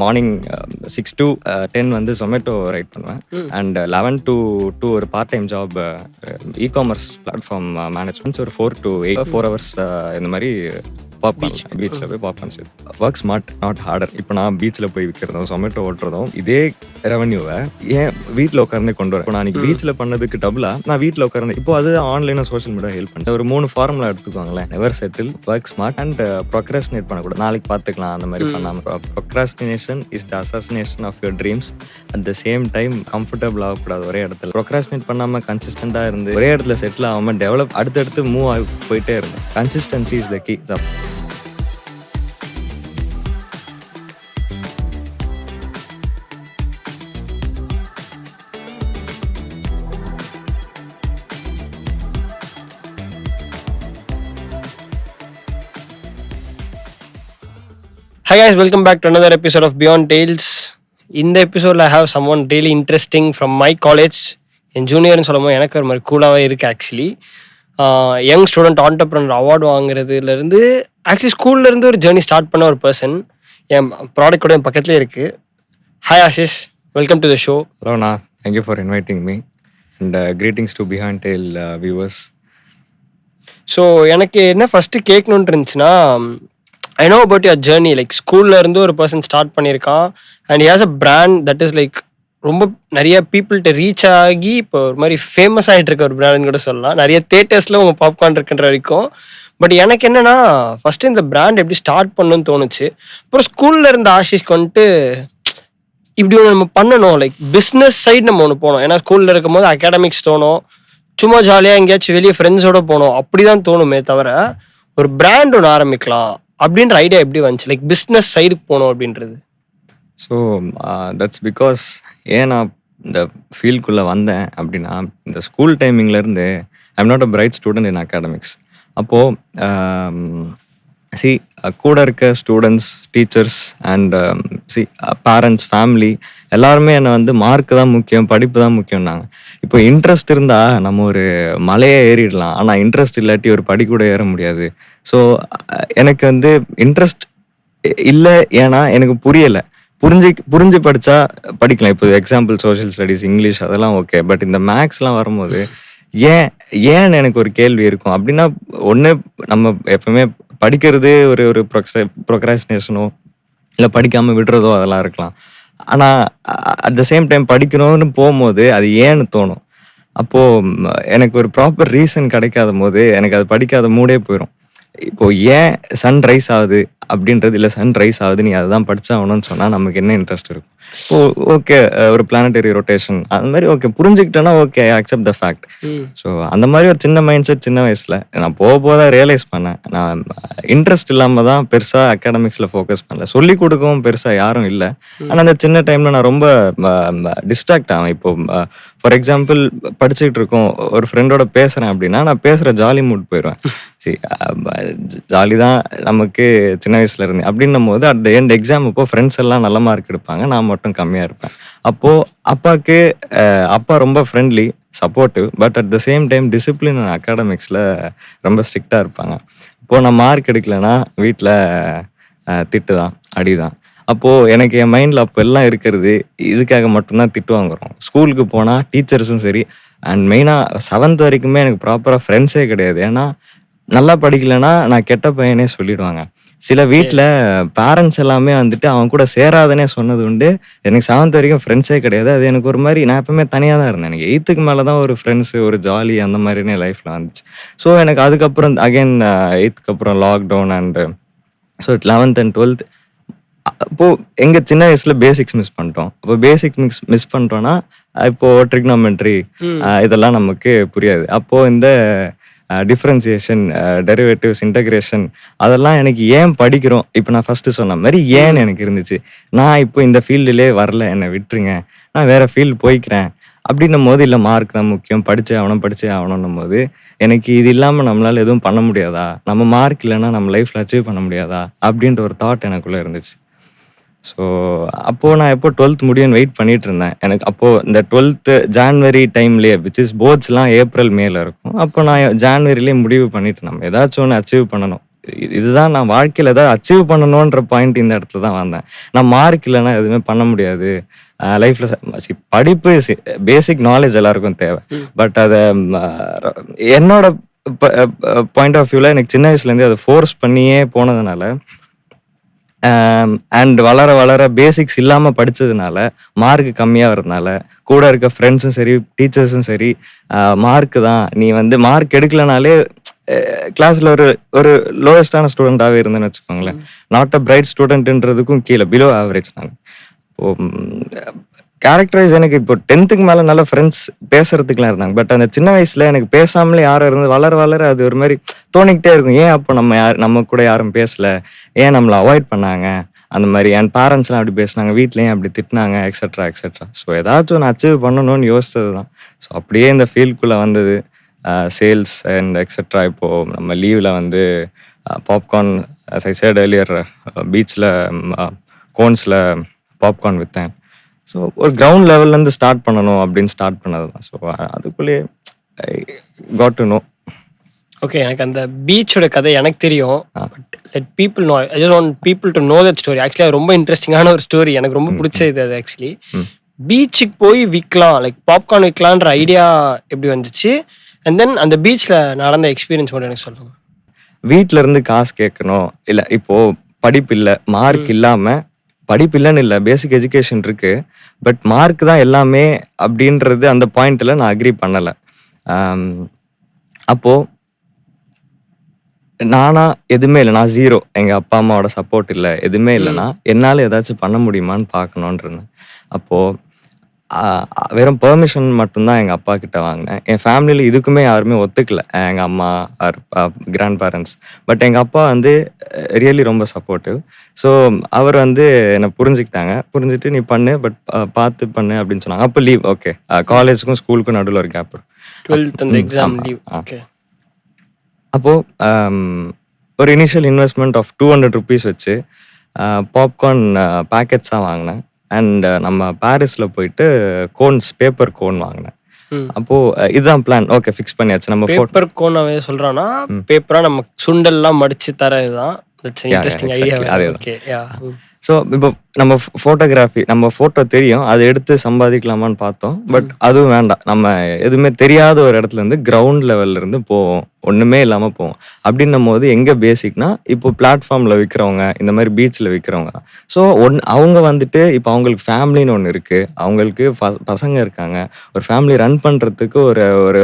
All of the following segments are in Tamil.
மார்னிங் 6 to 10 வந்து ஜொமேட்டோ ரைட் பண்ணுவேன். அண்ட் 11 to 2 ஒரு part time job e-commerce platform managements ஒரு 4 to 8 4 ஹவர்ஸ் இந்த மாதிரி பீச்சில் போய் popcorns work smart not harder. இப்போ நான் பீச்சில் போய் விற்கிறதும் ஜொமேட்டோ ஓட்டுறதும் இதே ரெவன்யூவை ஏன் வீட்டில் உட்கார்ந்தே கொண்டு வரேன். இப்போ நான் பீச்சில் பண்ணதுக்கு டபுளாக நான் வீட்டில் உட்கார்ந்தேன். இப்போ அது ஆன்லைனாக சோஷியல் மீடியா ஹெல்ப் பண்ணுறேன். ஒரு 3 ஃபார்முலா எடுத்துக்கோங்களேன். Never settle, work smart and procrastinate பண்ணக்கூடாது. நாளைக்கு பார்த்துக்கலாம் அந்த மாதிரி பண்ணாமல். Procrastination is the assassination of your dreams. At the same time comfortable ஆகக்கூடாது ஒரே இடத்துல. ப்ரொக்ராஸ்டினேட் பண்ணாமல் கன்சிஸ்டண்டாக இருந்து ஒரே இடத்துல செட்டில் ஆகாமல் டெவலப் அடுத்தடுத்து மூவ் ஆகி போயிட்டே இருக்கும். Consistency is the key. Hi guys, welcome back to another episode of Beyond Tales. In the episode I have someone really interesting from my college. என் ஜூனியர்னு சொல்லும்போது எனக்கு ஒரு மாதிரி கூலாகவே இருக்குது. Actually young student entrepreneur award வாங்குறதுலேருந்து ஆக்சுவலி ஸ்கூல்லேருந்து ஒரு ஜேர்னி ஸ்டார்ட் பண்ண ஒரு பர்சன் என் ப்ராடக்ட் கூட என் பக்கத்துலேயே இருக்குது. Hi Ashish, welcome to the show. Hello Anna, thank you for inviting me and greetings to behind tail viewers. So எனக்கு என்ன ஃபஸ்ட்டு கேட்கணுன்ட்டு இருந்துச்சுன்னா, I know about your journey. Like ஸ்கூல்ல இருந்து ஒரு பர்சன் ஸ்டார்ட் பண்ணியிருக்கான் and he has a brand that is like ரொம்ப நிறைய பீப்புள்கிட்ட ரீச் ஆகி இப்போ ஒரு மாதிரி ஃபேமஸ் ஆகிட்டு இருக்க ஒரு பிராண்ட்னு கூட சொல்லலாம். நிறைய தேட்டர்ஸில் உங்கள் பாப்கார்ன் இருக்குன்ற வரைக்கும். பட் எனக்கு என்னன்னா ஃபஸ்ட்டு இந்த பிராண்ட் எப்படி ஸ்டார்ட் பண்ணணும்னு தோணுச்சு. அப்புறம் ஸ்கூல்ல இருந்த ஆஷிஷ்க்கு வந்துட்டு இப்படி ஒன்று நம்ம பண்ணணும், லைக் பிஸ்னஸ் சைடு நம்ம ஒன்று போனோம். ஏன்னா ஸ்கூலில் இருக்கும் போது அகாடமிக்ஸ் தோணும், சும்மா ஜாலியாக எங்கேயாச்சும் வெளியே ஃப்ரெண்ட்ஸோட போனோம், அப்படி தான் தோணுமே தவிர ஒரு பிராண்ட் ஒன்று ஆரம்பிக்கலாம் அப்படின்ற ஐடியா எப்படி வந்துச்சு, லைக் பிஸ்னஸ் சைடுக்கு போகணும் அப்படின்றது? ஸோ தட்ஸ் பிகாஸ் ஏன் நான் இந்த ஃபீல்டுக்குள்ளே வந்தேன் அப்படின்னா, இந்த ஸ்கூல் டைமிங்லேருந்து I am not a bright student in academics. அப்போது கூட இருக்க students, teachers and parents, family எல்லாருமே என்னை வந்து மார்க்கு தான் முக்கியம், படிப்பு தான் முக்கியம்னாங்க. இப்போ இன்ட்ரெஸ்ட் இருந்தால் நம்ம ஒரு மலையை ஏறிடலாம், ஆனால் இன்ட்ரெஸ்ட் இல்லாட்டி ஒரு படி கூட ஏற முடியாது. ஸோ எனக்கு வந்து இன்ட்ரெஸ்ட் இல்லை, ஏன்னா எனக்கு புரியலை. புரிஞ்சு படித்தா படிக்கலாம். இப்போ எக்ஸாம்பிள் சோஷியல் ஸ்டடீஸ், இங்கிலீஷ் அதெல்லாம் ஓகே. பட் இந்த மேக்ஸ்லாம் வரும்போது ஏன்னு எனக்கு ஒரு கேள்வி இருக்கும். அப்படின்னா ஒன்று நம்ம எப்பவுமே படிக்கிறது ஒரு ப்ரொக்ராஸ்டினேஷனோ இல்லை படிக்காமல் விடுறதோ அதெல்லாம் இருக்கலாம். ஆனால் அட் த சேம் டைம் படிக்கணும்னு போகும்போது அது ஏன்னு தோணும். அப்போது எனக்கு ஒரு ப்ராப்பர் ரீசன் கிடைக்காத போது எனக்கு அது படிக்காத மூடே போயிடும். இப்போது ஏன் சன் ரைஸ் ஆகுது அப்படின்றது, இல்லை சன் ரைஸ் ஆகுது நீ அதை தான் படிச்சாகணும்னு சொன்னால் நமக்கு என்ன இன்ட்ரெஸ்ட் இருக்கும்? ஓகே, ஒரு பிளானட்டரி ரொட்டேஷன் அது மாதிரி ஓகே புரிஞ்சுக்கிட்டேன்னா okay, I accept the fact. So அந்த மாதிரி ஒரு சின்ன மைண்ட் செட் சின்ன வயசில் நான் போக தான் ரியலைஸ் பண்ணேன். நான் இன்ட்ரெஸ்ட் இல்லாமல் தான் பெருசாக அகாடமிக்ஸில் ஃபோக்கஸ் பண்ணல. சொல்லிக் கொடுக்கவும் பெருசாக யாரும் இல்லை. ஆனால் அந்த சின்ன டைமில் நான் ரொம்ப டிஸ்ட்ராக்ட் ஆவேன். இப்போது ஃபார் எக்ஸாம்பிள் படிச்சுக்கிட்டு இருக்கோம், ஒரு ஃப்ரெண்டோட பேசுகிறேன் அப்படின்னா நான் பேசுகிற ஜாலி மூட் போயிடுவேன். ஜாலி தான் நமக்கு சின்ன வயசுல இருந்து. அப்படின்னும் போது அட் த எண்ட் எக்ஸாம் அப்போ ஃப்ரெண்ட்ஸ் எல்லாம் நல்ல மார்க் எடுப்பாங்க, நான் மட்டும் கம்மியாக இருப்பேன். அப்போது அப்பா ரொம்ப friendly, supportive, but at the same time discipline and அகாடமிக்ஸில் ரொம்ப ஸ்ட்ரிக்டாக இருப்பாங்க. இப்போது நான் மார்க் எடுக்கலைன்னா வீட்டில் திட்டு தான், அடி தான். அப்போது எனக்கு என் மைண்டில் அப்போ எல்லாம் இருக்கிறது இதுக்காக மட்டும்தான் திட்டு வாங்குறோம். ஸ்கூலுக்கு போனால் டீச்சர்ஸும் சரி, அண்ட் மெயினாக 7th வரைக்குமே எனக்கு ப்ராப்பராக ஃப்ரெண்ட்ஸே கிடையாது. ஏன்னா நல்லா படிக்கலைன்னா நான் கெட்ட பையனே சொல்லிடுவாங்க. சில வீட்டில் பேரண்ட்ஸ் எல்லாமே வந்துட்டு அவன் கூட சேராதனே சொன்னது உண்டு. எனக்கு 7th வரைக்கும் ஃப்ரெண்ட்ஸே கிடையாது. அது எனக்கு ஒரு மாதிரி, நான் எப்பவுமே தனியாக தான் இருந்தேன். எனக்கு 8th மேலே தான் ஒரு ஃப்ரெண்ட்ஸு, ஒரு ஜாலி அந்த மாதிரினே லைஃப்பில் வந்துச்சு. ஸோ எனக்கு அதுக்கப்புறம் அகைன் 8th அப்புறம் lockdown and so 11th and 12th அப்போது எங்கள் சின்ன வயசில் பேசிக்ஸ் மிஸ் பண்ணிட்டோம். அப்போ பேசிக்ஸ் மிஸ் பண்ணிட்டோன்னா இப்போது ட்ரிக்னாமெட்ரி இதெல்லாம் நமக்கு புரியாது. அப்போது இந்த டிஃப்ரென்சியேஷன், டெரிவேட்டிவ்ஸ், இன்டகிரேஷன் அதெல்லாம் எனக்கு ஏன் படிக்கிறோம், இப்போ நான் ஃபஸ்ட்டு சொன்ன மாதிரி ஏன்னு எனக்கு இருந்துச்சு. நான் இப்போ இந்த ஃபீல்டுலே வரல, என்னை விட்டுருங்க, நான் வேறு ஃபீல்டு போய்க்கிறேன் அப்படின்னும் போது, இல்லை மார்க் தான் முக்கியம், படித்தே ஆகணும்னும் போது எனக்கு இது இல்லாமல் நம்மளால் எதுவும் பண்ண முடியாதா, நம்ம மார்க் இல்லைன்னா நம்ம லைஃப்பில் அச்சீவ் பண்ண முடியாதா அப்படின்ற ஒரு தாட் எனக்குள்ளே இருந்துச்சு. ஸோ அப்போது நான் எப்போ 12th முடியும்னு வெயிட் பண்ணிட்டு இருந்தேன். எனக்கு அப்போது இந்த 12th ஜான்வரி டைம்லேயே, விச் இஸ் போர்ட்ஸ்லாம் ஏப்ரல் மேல இருக்கும். அப்போ நான் ஜான்வரிலேயே முடிவு பண்ணிட்டு நம்ம ஏதாச்சும் ஒன்று அச்சீவ் பண்ணணும். இதுதான் நான் வாழ்க்கையில ஏதாவது அச்சீவ் பண்ணணுன்ற பாயிண்ட் இந்த இடத்துல தான் வந்தேன். நான் மார்க் இல்லைன்னா எதுவுமே பண்ண முடியாது. லைஃப்ல படிப்பு பேசிக் நாலேஜ் எல்லாருக்கும் தேவை. ம். பட் அதை என்னோட பாயிண்ட் ஆஃப் வியூல எனக்கு சின்ன வயசுல இருந்தே அதை ஃபோர்ஸ் பண்ணியே போனதுனால அண்ட் வளர வளர பேசிக்ஸ் இல்லாம படிச்சதுனால மார்க் கம்மியா வரதுனால கூட இருக்க ஃப்ரெண்ட்ஸும் சரி டீச்சர்ஸும் சரி மார்க் தான் நீ வந்து மார்க் எடுக்கலனாலே கிளாஸ்ல ஒரு ஒரு லோயஸ்டான ஸ்டூடெண்டாகவே இருந்தேன்னு வச்சுக்கோங்களேன். நாட் அ பிரைட் ஸ்டூடெண்ட்ன்றதுக்கும் கீழே பிலோ ஆவரேஜ் நான். இப்போ கேரக்டரைஸ் எனக்கு இப்போ 10th மேல நல்ல ஃப்ரெண்ட்ஸ் பேசுறதுக்குலாம் இருந்தாங்க. பட் அந்த சின்ன வயசுல எனக்கு பேசாமலே யாரும் இருந்து வளர வளர அது ஒரு மாதிரி தோணிக்கிட்டே இருக்கும். ஏன் அப்போ நம்ம கூட யாரும் பேசல, ஏன் நம்மளை அவாய்ட் பண்ணாங்க, அந்த மாதிரி என் பேரண்ட்ஸ்லாம் அப்படி பேசினாங்க, வீட்லேயும் அப்படி திட்டினாங்க, எக்ஸெட்ரா எக்ஸெட்ரா. ஸோ ஏதாச்சும் ஒன்று அச்சீவ் பண்ணணும்னு யோசிச்சது தான். ஸோ அப்படியே இந்த ஃபீல்டுக்குள்ளே வந்தது. Sales and etcetera. இப்போது நம்ம லீவில் வந்து popcorn as I said earlier பீச்சில் கோன்ஸில் பாப்கார்ன் விற்றேன். ஸோ ஒரு கிரவுண்ட் லெவல்லேருந்து ஸ்டார்ட் பண்ணணும் அப்படின்னு ஸ்டார்ட் பண்ணது தான். ஸோ அதுக்குள்ளேயே I got to know. Okay, எனக்கு அந்த பீச்சோட கதை எனக்கு தெரியும். But let people know. I just want people to know that story. Actually அது ரொம்ப இன்ட்ரெஸ்டிங்கான ஒரு ஸ்டோரி. எனக்கு ரொம்ப பிடிச்சது அது. ஆக்சுவலி பீச்சுக்கு போய் விற்கலாம், லைக் பாப்கார்ன் விற்கலான்ற ஐடியா எப்படி வந்துச்சு? அண்ட் தென் அந்த பீச்சில் நடந்த எக்ஸ்பீரியன்ஸ் மட்டும் எனக்கு சொல்லுங்க. வீட்டில இருந்து காசு கேட்கணும், இல்லை இப்போது படிப்பு இல்லை, மார்க் இல்லாமல் படிப்பு இல்லைன்னு இல்லை, பேசிக் எஜுகேஷன் இருக்கு, பட் மார்க் தான் எல்லாமே அப்படின்றது அந்த பாயிண்ட்ல நான் அக்ரி பண்ணலை. அப்போ நானா எதுவுமே இல்லை, நான் ஜீரோ, எங்கள் அப்பா அம்மாவோட சப்போர்ட் இல்லை, எதுவுமே இல்லைன்னா என்னால் ஏதாச்சும் பண்ண முடியுமான்னு பார்க்கணுன்றேன். அப்போது வெறும் பெர்மிஷன் மட்டும்தான் எங்கள் அப்பா கிட்ட வாங்கினேன். என் ஃபேமிலியில் இதுக்குமே யாருமே ஒத்துக்கல, எங்கள் அம்மா ஆர் கிராண்ட் பேரண்ட்ஸ். பட் எங்கள் அப்பா வந்து ரியலி ரொம்ப சப்போர்ட்டிவ். ஸோ அவர் வந்து என்னை புரிஞ்சுக்கிட்டாங்க. புரிஞ்சுட்டு நீ பண்ணு, பட் பார்த்து பண்ணு அப்படின்னு சொன்னாங்க. அப்போ லீவ் ஓகே, காலேஜுக்கும் ஸ்கூலுக்கும் நடுவில் ஒரு கேப். 12th அந்த எக்ஸாம் லீவ். ஓகே. அப்போது ஒரு இனிஷியல் இன்வெஸ்ட்மெண்ட் ஆஃப் 200 rupees வச்சு பாப்கார்ன் பேக்கெட்ஸாக வாங்கினேன். அண்ட் நம்ம பாரிஸில் போயிட்டு கோன்ஸ், பேப்பர் கோன் வாங்கினேன். அப்போது இதுதான் பிளான். ஓகே, ஃபிக்ஸ் பண்ணியாச்சு. நம்ம பேப்பர் கோனாவே சொல்கிறோன்னா பேப்பராக நம்ம சுண்டல்லாம் மடித்து தர இதுதான். Interesting idea. ஓகே, யா. ஸோ இப்போ நம்ம ஃபோட்டோகிராஃபி, நம்ம ஃபோட்டோ தெரியும், அதை எடுத்து சம்பாதிக்கலாமான்னு பார்த்தோம். பட் அதுவும் வேண்டாம், நம்ம எதுவுமே தெரியாத ஒரு இடத்துல இருந்து கிரவுண்ட் லெவல்ல இருந்து போவோம், ஒன்றுமே இல்லாமல் போவோம். அப்படின்னும் போது எங்கே பேசிக்னா இப்போ பிளாட்ஃபார்மில் விற்கிறவங்க, இந்த மாதிரி பீச்சில் விற்கிறவங்க. ஸோ அவங்க வந்துட்டு இப்போ அவங்களுக்கு ஃபேமிலின்னு ஒன்று இருக்குது, அவங்களுக்கு பசங்க இருக்காங்க, ஒரு ஃபேமிலி ரன் பண்ணுறதுக்கு ஒரு ஒரு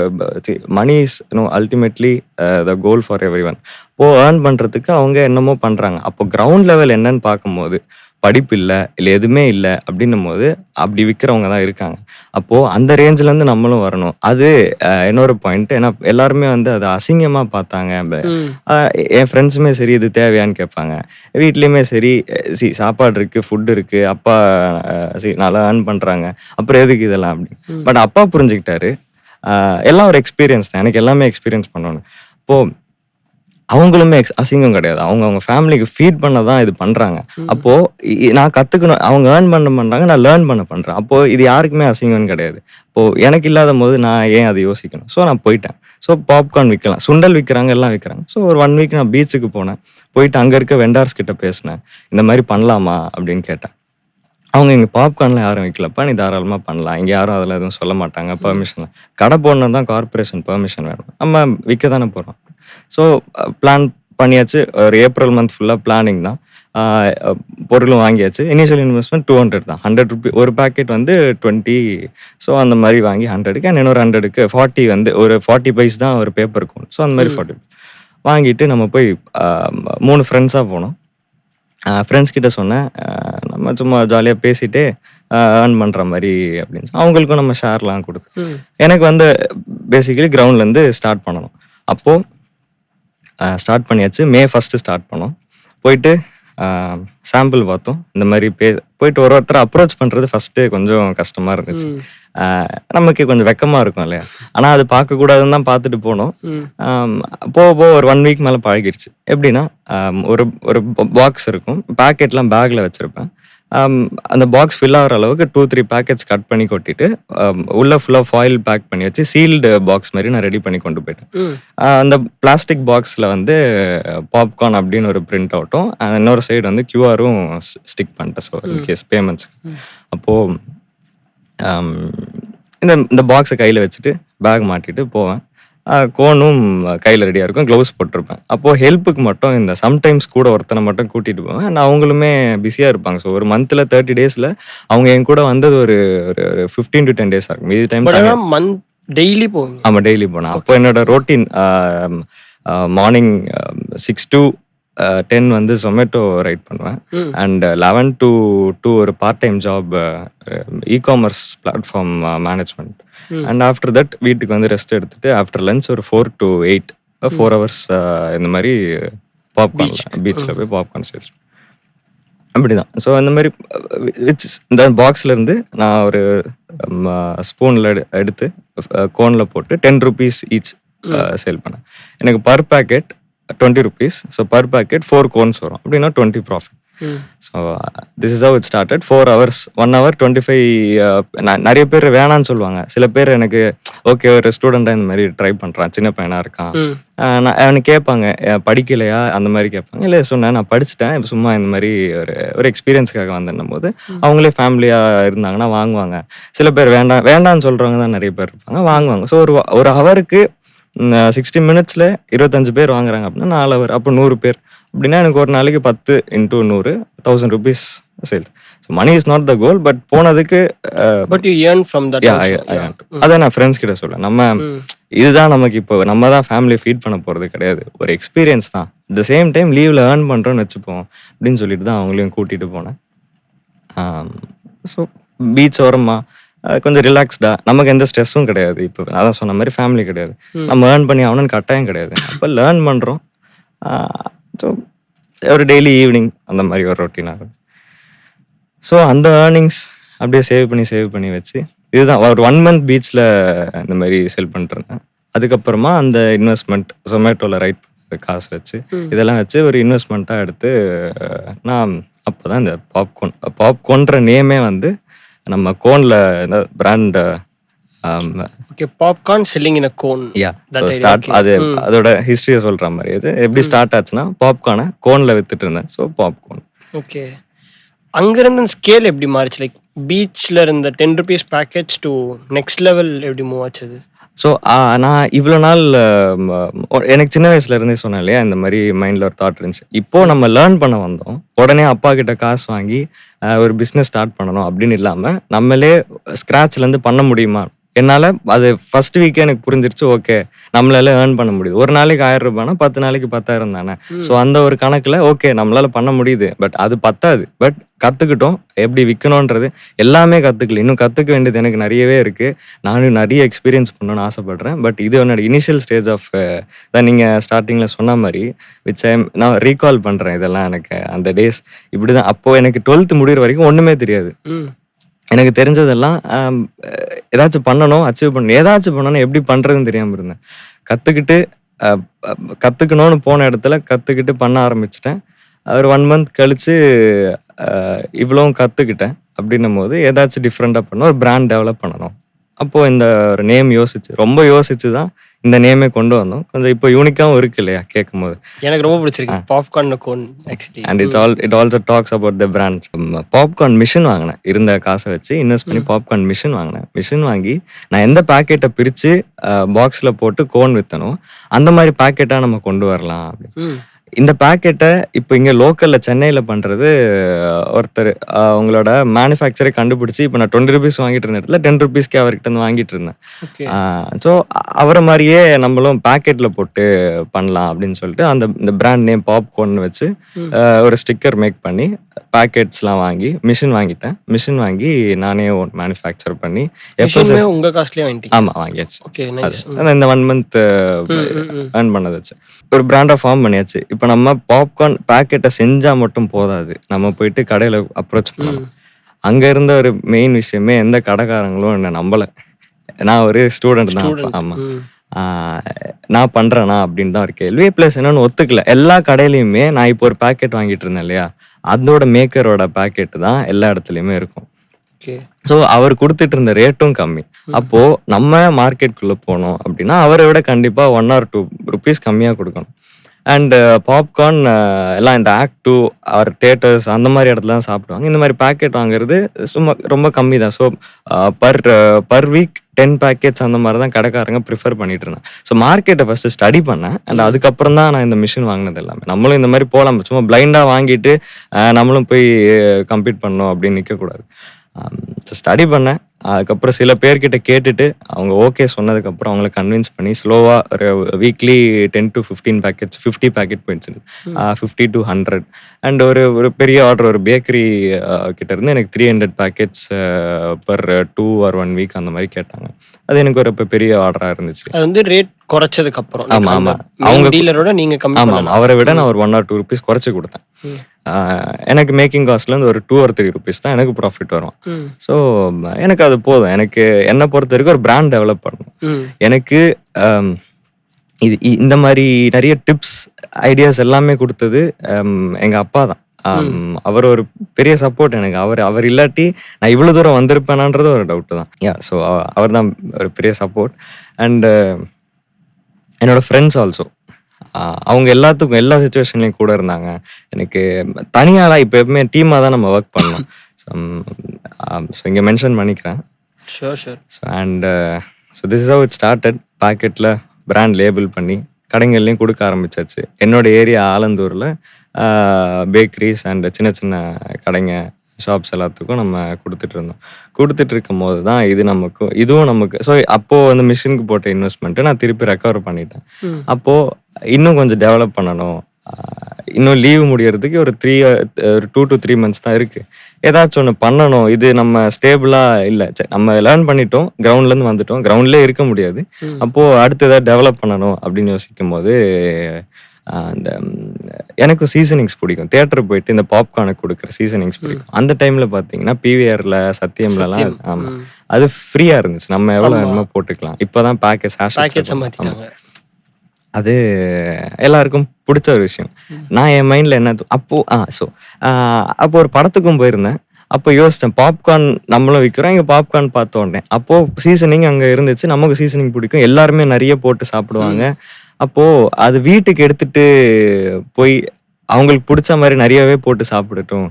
money is ultimately the goal for everyone. இப்போது ஏர்ன் பண்ணுறதுக்கு அவங்க என்னமோ பண்ணுறாங்க. அப்போ கிரவுண்ட் லெவல் என்னன்னு பார்க்கும்போது படிப்பு இல்லை, இல்லை எதுவுமே இல்லை அப்படின்னும் போது அப்படி விற்கிறவங்க தான் இருக்காங்க. அப்போது அந்த ரேஞ்சிலேருந்து நம்மளும் வரணும். அது இன்னொரு பாயிண்ட். ஏன்னா எல்லாருமே வந்து அதை அசிங்கமாக பார்த்தாங்க. என் ஃப்ரெண்ட்ஸுமே சரி இது தேவையான்னு கேட்பாங்க. வீட்லேயுமே சரி சாப்பாடு இருக்குது, ஃபுட் இருக்குது, அப்பா நல்லா ஏர்ன் பண்ணுறாங்க, அப்புறம் எதுக்கு இதெல்லாம் அப்படி. பட் அப்பா புரிஞ்சுக்கிட்டாரு, எல்லாம் ஒரு எக்ஸ்பீரியன்ஸ் தான், எனக்கு எல்லாமே எக்ஸ்பீரியன்ஸ் பண்ணணும். இப்போது அவங்களுமே அசிங்கம் கிடையாது, அவங்க ஃபேமிலிக்கு ஃபீட் பண்ண தான் இது பண்ணுறாங்க. அப்போது நான் கற்றுக்கணும், அவங்க ஏர்ன் பண்ணுறாங்க, நான் லேர்ன் பண்ணுறேன். அப்போது இது யாருக்குமே அசிங்கம்னு கிடையாது. இப்போது எனக்கு இல்லாத போது நான் ஏன் அதை யோசிக்கணும்? ஸோ நான் போயிட்டேன். ஸோ பாப்கார்ன் விற்கலாம், சுண்டல் விற்கிறாங்க, எல்லாம் விற்கிறாங்க. ஸோ ஒரு 1 week நான் பீச்சுக்கு போனேன். போயிட்டு அங்கே இருக்க வெண்டார்ஸ் கிட்ட பேசினேன், இந்த மாதிரி பண்ணலாமா அப்படின்னு கேட்டேன். அவங்க இங்கே பாப்கார்ன்லாம் யாரும் விற்கலப்பா, நீ தாராளமாக பண்ணலாம், இங்கே யாரும் அதில் எதுவும் சொல்ல மாட்டாங்க, பெர்மிஷன் கடை போடணும் தான், கார்பரேஷன் பெர்மிஷன் வேணும், நம்ம விற்க தானே போகிறோம். ஸோ பிளான் பண்ணியாச்சு. ஒரு ஏப்ரல் மந்த் ஃபுல்லாக பிளானிங் தான். பொருளும் வாங்கியாச்சு. இனிஷியல் இன்வெஸ்ட்மெண்ட் 200 தான். 100 rupees ஒரு பேக்கெட் வந்து 20. ஸோ அந்த மாதிரி வாங்கி 100க்கு அண்ட் இன்னொரு 100க்கு 40 வந்து ஒரு 40 பைஸ் தான் ஒரு பேப்பர் இருக்கும். ஸோ அந்த மாதிரி 40 வாங்கிட்டு நம்ம போய் 3 ஃப்ரெண்ட்ஸாக போனோம். ஃப்ரெண்ட்ஸ் கிட்ட சொன்னேன், நம்ம சும்மா ஜாலியாக பேசிகிட்டே ஏர்ன் பண்ணுற மாதிரி அப்படின்னு. அவங்களுக்கும் நம்ம ஷேர்லாம் கொடுத்து எனக்கு வந்து பேசிக்கலி கிரவுண்ட்லேருந்து ஸ்டார்ட் பண்ணணும். அப்போது ஸ்டார்ட் பண்ணியாச்சு. May 1 ஸ்டார்ட் பண்ணோம். போயிட்டு சாம்பிள் பார்த்தோம். இந்த மாதிரி போயிட்டு ஒருத்தரை அப்ரோச் பண்ணுறது ஃபஸ்ட்டு கொஞ்சம் கஷ்டமாக இருந்துச்சு. நமக்கு கொஞ்சம் வெக்கமாக இருக்கும் இல்லையா, ஆனால் அது பார்க்கக்கூடாதுன்னு தான் பார்த்துட்டு போனோம். போக ஒரு 1 week மேலே பழகிடுச்சு. எப்படின்னா ஒரு ஒரு பாக்ஸ் இருக்கும், பேக்கெட்லாம் பேக்கில் வச்சுருப்பேன். அந்த பாக்ஸ் ஃபில் ஆகிற அளவுக்கு 2-3 பேக்கெட்ஸ் கட் பண்ணி கொட்டிட்டு உள்ள ஃபுல்லாக ஃபாயில் பேக் பண்ணி வச்சு சீல்டு பாக்ஸ் மாதிரி நான் ரெடி பண்ணி கொண்டு போயிட்டேன். ம். அந்த பிளாஸ்டிக் பாக்ஸில் வந்து பாப்கார்ன் அப்படின்னு ஒரு பிரிண்ட் அவுட்டும் இன்னொரு சைடு வந்து கியூஆரும் ஸ்டிக் பண்ணிட்டேன். ஸோ இன்கேஸ் பேமெண்ட்ஸ் அப்போது இந்த இந்த பாக்ஸை கையில் வச்சுட்டு பேக் மாட்டிட்டு போவேன். கோனும் கையில் ரெடியாக இருக்கும், க்ளவுஸ் போட்டிருப்பேன். அப்போது ஹெல்ப்புக்கு மட்டும் இந்த சம்டைம்ஸ் கூட ஒருத்தனை மட்டும் கூட்டிகிட்டு போவேன். நான் அவங்களுமே பிஸியாக இருப்பாங்க. ஸோ ஒரு மந்தில் 30 டேஸில் அவங்க என் கூட வந்தது ஒரு ஒரு 15 to 10 டேஸ் ஆகும். மீதி டைம் மந்த் டெய்லி போவீங்க? ஆமாம், டெய்லி போனேன். அப்போ என்னோட ரொட்டீன் மார்னிங் 6 to 10 வந்து Zomato ரைட் பண்ணுவேன். அண்ட் 11 to 2 ஒரு part time job e-commerce platform management. And after that வீட்டுக்கு வந்து ரெஸ்ட் எடுத்துட்டு ஆஃப்டர் லஞ்ச் ஒரு 4 to 8 4 hours இந்த மாதிரி பாப்கார்ன் பீச்சில் போய் பாப்கார்ன் சேல்ஸ் அப்படிதான். ஸோ அந்த மாதிரி இந்த பாக்ஸ்ல இருந்து நான் ஒரு ஸ்பூனில் எடுத்து கோனில் போட்டு 10 rupees ஈச் சேல் பண்ணேன். எனக்கு per packet 20 rupees. So per packet 4 cones வரும். அப்படின்னா 20 profit. So this is how it started. 4 hours 1 hour 25. நிறைய பேர் வேணான்னு சொல்லுவாங்க. சில பேர் எனக்கு ஓகே ஒரு ஸ்டூடெண்டாக இந்த மாதிரி ட்ரை பண்ணுறான், சின்ன பையனாக இருக்கான், எனக்கு கேட்பாங்க படிக்கலையா அந்த மாதிரி கேட்பாங்க. இல்லை சொன்னேன் நான் படிச்சுட்டேன், இப்போ சும்மா இந்த மாதிரி ஒரு எக்ஸ்பீரியன்ஸ்க்காக வந்தேன்னும் போது அவங்களே ஃபேமிலியாக இருந்தாங்கன்னா வாங்குவாங்க. சில பேர் வேண்டான்னு சொல்கிறவங்க தான் நிறைய பேர் இருப்பாங்க, வாங்குவாங்க. ஸோ ஒரு ஹவருக்கு 60 minutesல 25 பேர் வாங்குறாங்க அப்படின்னா 4 hour அப்போ 100 பேர் அப்படின்னா எனக்கு ஒரு நாளைக்கு 10 into 100 1000 rupees sale. So money is not the goal, but போனதுக்கு but you earn from that. அதை நான் ஃப்ரெண்ட்ஸ் கிட்ட சொல்லுவேன். நம்ம இதுதான் நமக்கு இப்போ நம்ம தான் ஃபேமிலியை ஃபீட் பண்ண போகிறது கிடையாது, ஒரு எக்ஸ்பீரியன்ஸ் தான். அட் த சேம் டைம் லீவில் ஏர்ன் பண்ணுறோன்னு வச்சுப்போம் அப்படின்னு சொல்லிட்டு தான் அவங்களையும் கூட்டிகிட்டு போனேன். ஸோ பீச் ஓரமா கொஞ்சம் ரிலாக்ஸ்டாக, நமக்கு எந்த ஸ்ட்ரெஸ்ஸும் கிடையாது. இப்போ அதான் சொன்ன மாதிரி ஃபேமிலி கிடையாது, நம்ம ஏர்ன் பண்ணி ஆகணும்னு கட்டாயம் கிடையாது. அப்போ லேர்ன் பண்ணுறோம். ஸோ ஒரு டெய்லி ஈவினிங் அந்த மாதிரி ஒரு ரொட்டீனாக இருக்கும். ஸோ அந்த ஏர்னிங்ஸ் அப்படியே சேவ் பண்ணி வச்சு இதுதான் ஒரு 1 month பீச்சில் இந்த மாதிரி செல் பண்ணிட்டுருந்தேன். அதுக்கப்புறமா அந்த இன்வெஸ்ட்மெண்ட் Zomatoவில் ரைட் பண்ணுற காசு வச்சு இதெல்லாம் வச்சு ஒரு இன்வெஸ்ட்மெண்ட்டாக எடுத்து நான் அப்போ தான் இந்த பாப்கார்ன்ற நேமே வந்து நம்ம கோன்ல brand okay popcorn selling in a cone. So start அதோட ஹிஸ்டரியை சொல்ற மாதிரி இது எப்படி ஸ்டார்ட் ஆச்சுன்னா பாப்கார்னை கோன்ல வித்துட்டு இருந்தேன். So popcorn. ஓகே, அங்கிருந்து ஸ்கேல் எப்படி மாறிச்சு? லைக் பீச்ல இருந்த 10 rupees package to next level எப்படி மூவ் ஆச்சு? ஸோ நான் இவ்வளோ நாள் எனக்கு சின்ன வயசுல இருந்தே சொன்னேன் இல்லையா, இந்த மாதிரி மைண்டில் ஒரு தாட் இருந்துச்சு. இப்போது நம்ம லேர்ன் பண்ண வந்தோம், உடனே அப்பா கிட்ட காசு வாங்கி ஒரு பிஸ்னஸ் ஸ்டார்ட் பண்ணணும் அப்படின்னு இல்லாமல் நம்மளே ஸ்க்ராட்ச்லேருந்து பண்ண முடியுமா? என்னால் அது ஃபர்ஸ்ட் வீக்கே எனக்கு புரிஞ்சிருச்சு. ஓகே நம்மளால ஏர்ன் பண்ண முடியுது. ஒரு நாளைக்கு 1000 ரூபாய்னா 10 நாளைக்கு 10,000 தானே. ஸோ அந்த ஒரு கணக்கில் ஓகே நம்மளால பண்ண முடியுது. பட் அது பத்தாது. பட் கற்றுக்கிட்டோம் எப்படி விற்கணுன்றது எல்லாமே கற்றுக்கல. இன்னும் கற்றுக்க வேண்டியது எனக்கு நிறையவே இருக்குது. நானும் நிறைய எக்ஸ்பீரியன்ஸ் பண்ணணும்னு ஆசைப்பட்றேன். பட் இது என்னோட இனிஷியல் ஸ்டேஜ் ஆஃப் தான் நீங்கள் ஸ்டார்டிங்கில் சொன்ன மாதிரி விச் நான் ரீகால் பண்ணுறேன். இதெல்லாம் எனக்கு அந்த டேஸ் இப்படி தான். அப்போது எனக்கு 12th முடிகிற வரைக்கும் ஒன்றுமே தெரியாது. எனக்கு தெரிஞ்சதெல்லாம் ஏதாச்சும் பண்ணணும், அச்சீவ் பண்ணணும், ஏதாச்சும் பண்ணணும், எப்படி பண்ணுறதுன்னு தெரியாமல் இருந்தேன். கற்றுக்கணும்னு போன இடத்துல கற்றுக்கிட்டு பண்ண ஆரம்பிச்சிட்டேன். ஒரு 1 month கழித்து இவ்வளவும் கற்றுக்கிட்டேன். அப்படின்னும் போது ஏதாச்சும் டிஃப்ரெண்ட்டாக பண்ணணும், ஒரு பிராண்ட் டெவலப் பண்ணணும். அப்போது இந்த ஒரு நேம் ரொம்ப யோசிச்சு தான் இந்த நேமே கொண்டு வந்தோம். கொஞ்சம் இப்போ யூனிக்காகவும் இருக்கு இல்லையா கேட்கும் போது. எனக்கு ரொம்ப பிடிச்சிருக்கு popcorn cone actually. And it also talks about the brands. Popcorn machine வாங்கினேன். இருந்த காசை வச்சு இன்வெஸ்ட் பண்ணி பாப்கார்ன் மிஷின் வாங்கினேன். மிஷின் வாங்கி நான் எந்த பேக்கெட்டை பிரித்து பாக்ஸில் போட்டு கோன் விற்றனோ அந்த மாதிரி பேக்கெட்டாக நம்ம கொண்டு வரலாம் அப்படின்னு. இந்த பேக்கெட்டை இப்போ இங்கே லோக்கலில் சென்னையில் பண்ணுறது ஒருத்தர் அவங்களோட மேனுஃபேக்சரை கண்டுபிடிச்சி இப்போ நான் 20 rupees வாங்கிட்டு இருந்த இடத்துல 10 rupeesக்கே அவர்கிட்ட வந்து வாங்கிட்டு இருந்தேன். ஸோ அவரை மாதிரியே நம்மளும் பேக்கெட்டில் போட்டு பண்ணலாம் அப்படின்னு சொல்லிட்டு இந்த பிராண்ட் நேம் பாப்கார்ன் வச்சு ஒரு ஸ்டிக்கர் மேக் பண்ணி பேக்கெட்ஸ்லாம் வாங்கி மிஷின் வாங்கிட்டேன். மிஷின் வாங்கி நானே மேனுஃபேக்சர் பண்ணி உங்கள் காஸ்ட்லேயே வாங்கிட்டேன். ஆமாம் வாங்கியாச்சு. இந்த 1 month ஏர்ன் பண்ணது வச்சு ஒரு பிராண்டை ஃபார்ம் பண்ணியாச்சு. இப்போ நம்ம பாப்கார்ன் பேக்கெட்டை செஞ்சால் மட்டும் போதாது, நம்ம போயிட்டு கடையில் அப்ரோச் பண்ணணும். அங்கே இருந்த ஒரு மெயின் விஷயமே எந்த கடைக்காரங்களும் என்னை நம்பலை. நான் ஒரு ஸ்டூடெண்ட் தான். ஆமாம் நான் பண்ணுறேனா அப்படின்னு தான் ஒரு கேள்வி. ப்ளஸ் என்னன்னு ஒத்துக்கல. எல்லா கடையிலையுமே நான் இப்போ ஒரு பேக்கெட் வாங்கிட்டு இருந்தேன் இல்லையா, அதோட மேக்கரோட பாக்கெட் தான் எல்லா இடத்துலையுமே இருக்கும். ஓகே. ஸோ அவர் கொடுத்துட்டு இருந்த ரேட்டும் கம்மி. அப்போ நம்ம மார்க்கெட்டுக்குள்ள போனோம் அப்படின்னா அவரை விட கண்டிப்பா 1 or 2 ருபீஸ் கம்மியா கொடுக்கணும். அண்ட் பாப்கார்ன் எல்லாம் இந்த ஆக்ட் 2 ஆர் தியேட்டர்ஸ் அந்த மாதிரி இடத்துல தான் சாப்பிடுவாங்க. இந்த மாதிரி பேக்கெட் வாங்குறது சும்மா ரொம்ப கம்மி தான். ஸோ பர் வீக் 10 பேக்கெட்ஸ் அந்த மாதிரி தான் கடைக்காரங்க ப்ரிஃபர் பண்ணிட்டு இருந்தாங்க. ஸோ மார்க்கெட்டை ஃபர்ஸ்ட் ஸ்டடி பண்ணேன். அண்ட் அதுக்கப்புறம் தான் நான் இந்த மிஷின் வாங்கினது எல்லாமே. நம்மளும் இந்த மாதிரி போகலாம், சும்மா பிளைண்டாக வாங்கிட்டு நம்மளும் போய் கம்ப்ளீட் பண்ணோம் அப்படின்னு நிற்கக்கூடாது. ஸ்டடி பண்ணேன். அதுக்கப்புறம் சில பேர்கிட்ட கேட்டுட்டு அவங்க ஓகே சொன்னதுக்கப்புறம் அவங்கள கன்வின்ஸ் பண்ணி ஸ்லோவாக ஒரு வீக்லி 10 to 15 பேக்கெட்ஸ் 50 பேக்கெட் போயிடுச்சு. 50 to 100. அண்ட் ஒரு பெரிய ஆர்டர் ஒரு பேக்கரி கிட்ட இருந்து எனக்கு 300 பேக்கெட்ஸ் பர் 2 or 1 வீக் அந்த மாதிரி கேட்டாங்க. அது எனக்கு ஒரு பெரிய ஆர்டராக இருந்துச்சு. அது வந்து ரேட் குறைச்சதுக்கு அப்புறம் ஆமா ஆமா அவங்க டீலரோட நீங்க கம்மி ஆமா பண்ணலாம். அவரை விட நான் ஒரு 1 or 2 ருபீஸ் குறைச்சி கொடுத்தேன். எனக்கு மேக்கிங் காஸ்ட்லேருந்து ஒரு 2 or 3 ருபீஸ் தான் எனக்கு ப்ராஃபிட் வரும். ஸோ எனக்கு அது போதும். எனக்கு என்னை பொறுத்த வரைக்கும் ஒரு பிராண்ட் டெவலப் பண்ணணும். எனக்கு இந்த மாதிரி நிறைய டிப்ஸ் ஐடியாஸ் எல்லாமே கொடுத்தது எங்க அப்பா தான். அவர் ஒரு பெரிய சப்போர்ட் எனக்கு. அவர் இல்லாட்டி நான் இவ்வளவு தூரம் வந்திருப்பேனான்றது ஒரு டவுட் தான். ஸோ அவர் தான் ஒரு பெரிய சப்போர்ட். அண்ட் என்னோட ஃப்ரெண்ட்ஸ் ஆல்சோ அவங்க எல்லாத்துக்கும் எல்லா சுச்சுவேஷன்லையும் கூட இருந்தாங்க. எனக்கு தனியாலாம் இப்போ எப்பவுமே டீமாக தான் நம்ம ஒர்க் பண்ணோம். ஸோ இங்கே மென்ஷன் பண்ணிக்கிறேன். Sure sure. So and so this is how it started. பாக்கெட்டில் பிராண்ட் லேபிள் பண்ணி கடைகள்லையும் கொடுக்க ஆரம்பிச்சாச்சு. என்னோட ஏரியா ஆலந்தூரில் பேக்கரிஸ் அண்ட் சின்ன சின்ன கடைங்க ஷாப்ஸ் எல்லாத்துக்கும் நம்ம கொடுத்துட்டு இருக்கும் போது தான் இதுவும் நமக்கு ஸோ அப்போது அந்த மிஷினுக்கு போட்ட இன்வெஸ்ட்மெண்ட்டு நான் திருப்பி ரெக்கவர் பண்ணிட்டேன். அப்போது இன்னும் கொஞ்சம் டெவலப் பண்ணணும். இன்னும் லீவ் முடியறதுக்கு ஒரு 2 to 3 months தான் இருக்குது. ஏதாச்சும் ஒன்று பண்ணணும். இது நம்ம ஸ்டேபிளாக இல்லை, நம்ம லேர்ன் பண்ணிட்டோம், கிரவுண்ட்லேருந்து வந்துட்டோம், கிரவுண்ட்லேயே இருக்க முடியாது. அப்போது அடுத்து ஏதாவது டெவலப் பண்ணணும் அப்படின்னு யோசிக்கும் போது அந்த எனக்கும் சீசனிங்ஸ் பிடிக்கும். தியேட்டர் போயிட்டு இந்த பாப்கார்னுக்கு கொடுக்குற சீசனிங்ஸ் பிடிக்கும். அந்த டைமில் பார்த்தீங்கன்னா பிவிஆரில் சத்தியம்லலாம் ஆமாம் அது ஃப்ரீயாக இருந்துச்சு. நம்ம எவ்வளோ வேணுமோ போட்டுக்கலாம். இப்போ தான் பேக்கெட் அது எல்லாருக்கும் பிடிச்ச ஒரு விஷயம். நான் என் மைண்டில் என்ன அப்போ ஒரு படத்துக்கும் போயிருந்தேன். அப்போ யோசித்தேன், பாப்கார்ன் நம்மளும் விற்கிறோம், இங்கே பாப்கார்ன் பார்த்த உடனே அப்போது சீசனிங் அங்கே இருந்துச்சு. நமக்கு சீசனிங் பிடிக்கும், எல்லாருமே நிறைய போட்டு சாப்பிடுவாங்க. அப்போது அது வீட்டுக்கு எடுத்துட்டு போய் அவங்களுக்கு பிடிச்ச மாதிரி நிறையவே போட்டு சாப்பிடட்டும்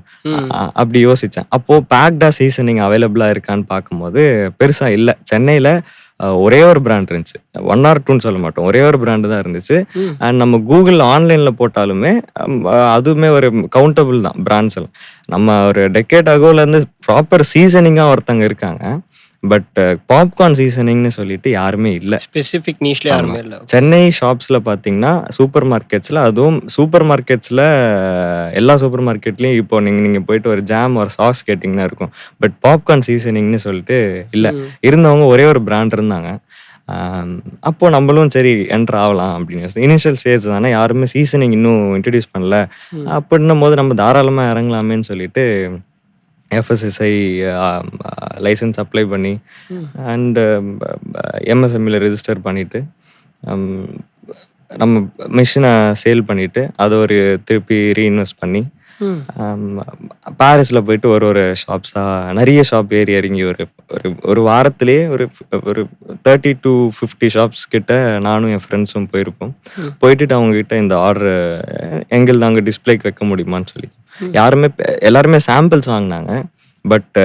அப்படி யோசித்தேன். அப்போது பேக்டா சீசனிங் அவைலபிளாக இருக்கான்னு பார்க்கும்போது பெருசாக இல்லை. சென்னையில் ஒரே ஒரு பிராண்ட் இருந்துச்சு. 1 or 2ன்னு சொல்ல மாட்டோம், ஒரே ஒரு பிராண்டு தான் இருந்துச்சு. அண்ட் நம்ம கூகுள் ஆன்லைனில் போட்டாலுமே அதுவுமே ஒரு கவுண்டபிள் தான் பிராண்ட்ஸ் எல்லாம். நம்ம ஒரு டெக்கேட் அகோலேருந்து ப்ராப்பர் சீசனிங்காக ஒருத்தங்க இருக்காங்க. பட் பாப்கார்ன் சீசனிங்னு சொல்லிட்டு யாருமே இல்லை. ஸ்பெசிஃபிக் நீஷ்ல யாருமே இல்லை. சென்னை ஷாப்ஸில் பார்த்தீங்கன்னா சூப்பர் மார்க்கெட்ஸில், அதுவும் சூப்பர் மார்க்கெட்ஸில் எல்லா சூப்பர் மார்க்கெட்லேயும் இப்போ நீங்கள் போயிட்டு ஒரு ஜாம் ஒரு சாஸ் கேட்டிங்கன்னா இருக்கும். பட் பாப்கார்ன் சீசனிங்னு சொல்லிட்டு இல்லை. இருந்தவங்க ஒரே ஒரு பிராண்ட் இருந்தாங்க. அப்போது நம்மளும் சரி என்ட்ரு ஆகலாம் அப்படின்னு இனிஷியல் ஸ்டேஜ் தானே, யாருமே சீசனிங் இன்னும் இன்ட்ரடியூஸ் பண்ணல. அப்படின்னும் போது நம்ம தாராளமாக இறங்கலாமேன்னு சொல்லிட்டு எஃப்எஸ்எஸ்ஐ லைசன்ஸ் அப்ளை பண்ணி அண்ட் எம்எஸ்எம்இல ரெஜிஸ்டர் பண்ணிவிட்டு நம்ம மிஷினை சேல் பண்ணிவிட்டு அதை ஒரு திருப்பி ரீஇன்வெஸ்ட் பண்ணி பாரிஸில் போயிட்டு ஒரு ஷாப்ஸாக நிறைய ஷாப் ஏறி இறங்கி ஒரு வாரத்திலேயே ஒரு 30 to 50 ஷாப்ஸ் கிட்ட நானும் என் ஃப்ரெண்ட்ஸும் போயிருப்போம். போயிட்டு அவங்ககிட்ட இந்த ஆர்டர் எங்களுக்கு அங்கே டிஸ்பிளேக்கு வைக்க முடியுமான்னு சொல்லி எல்லாருமே சாம்பிள்ஸ் வாங்கினாங்க. பட்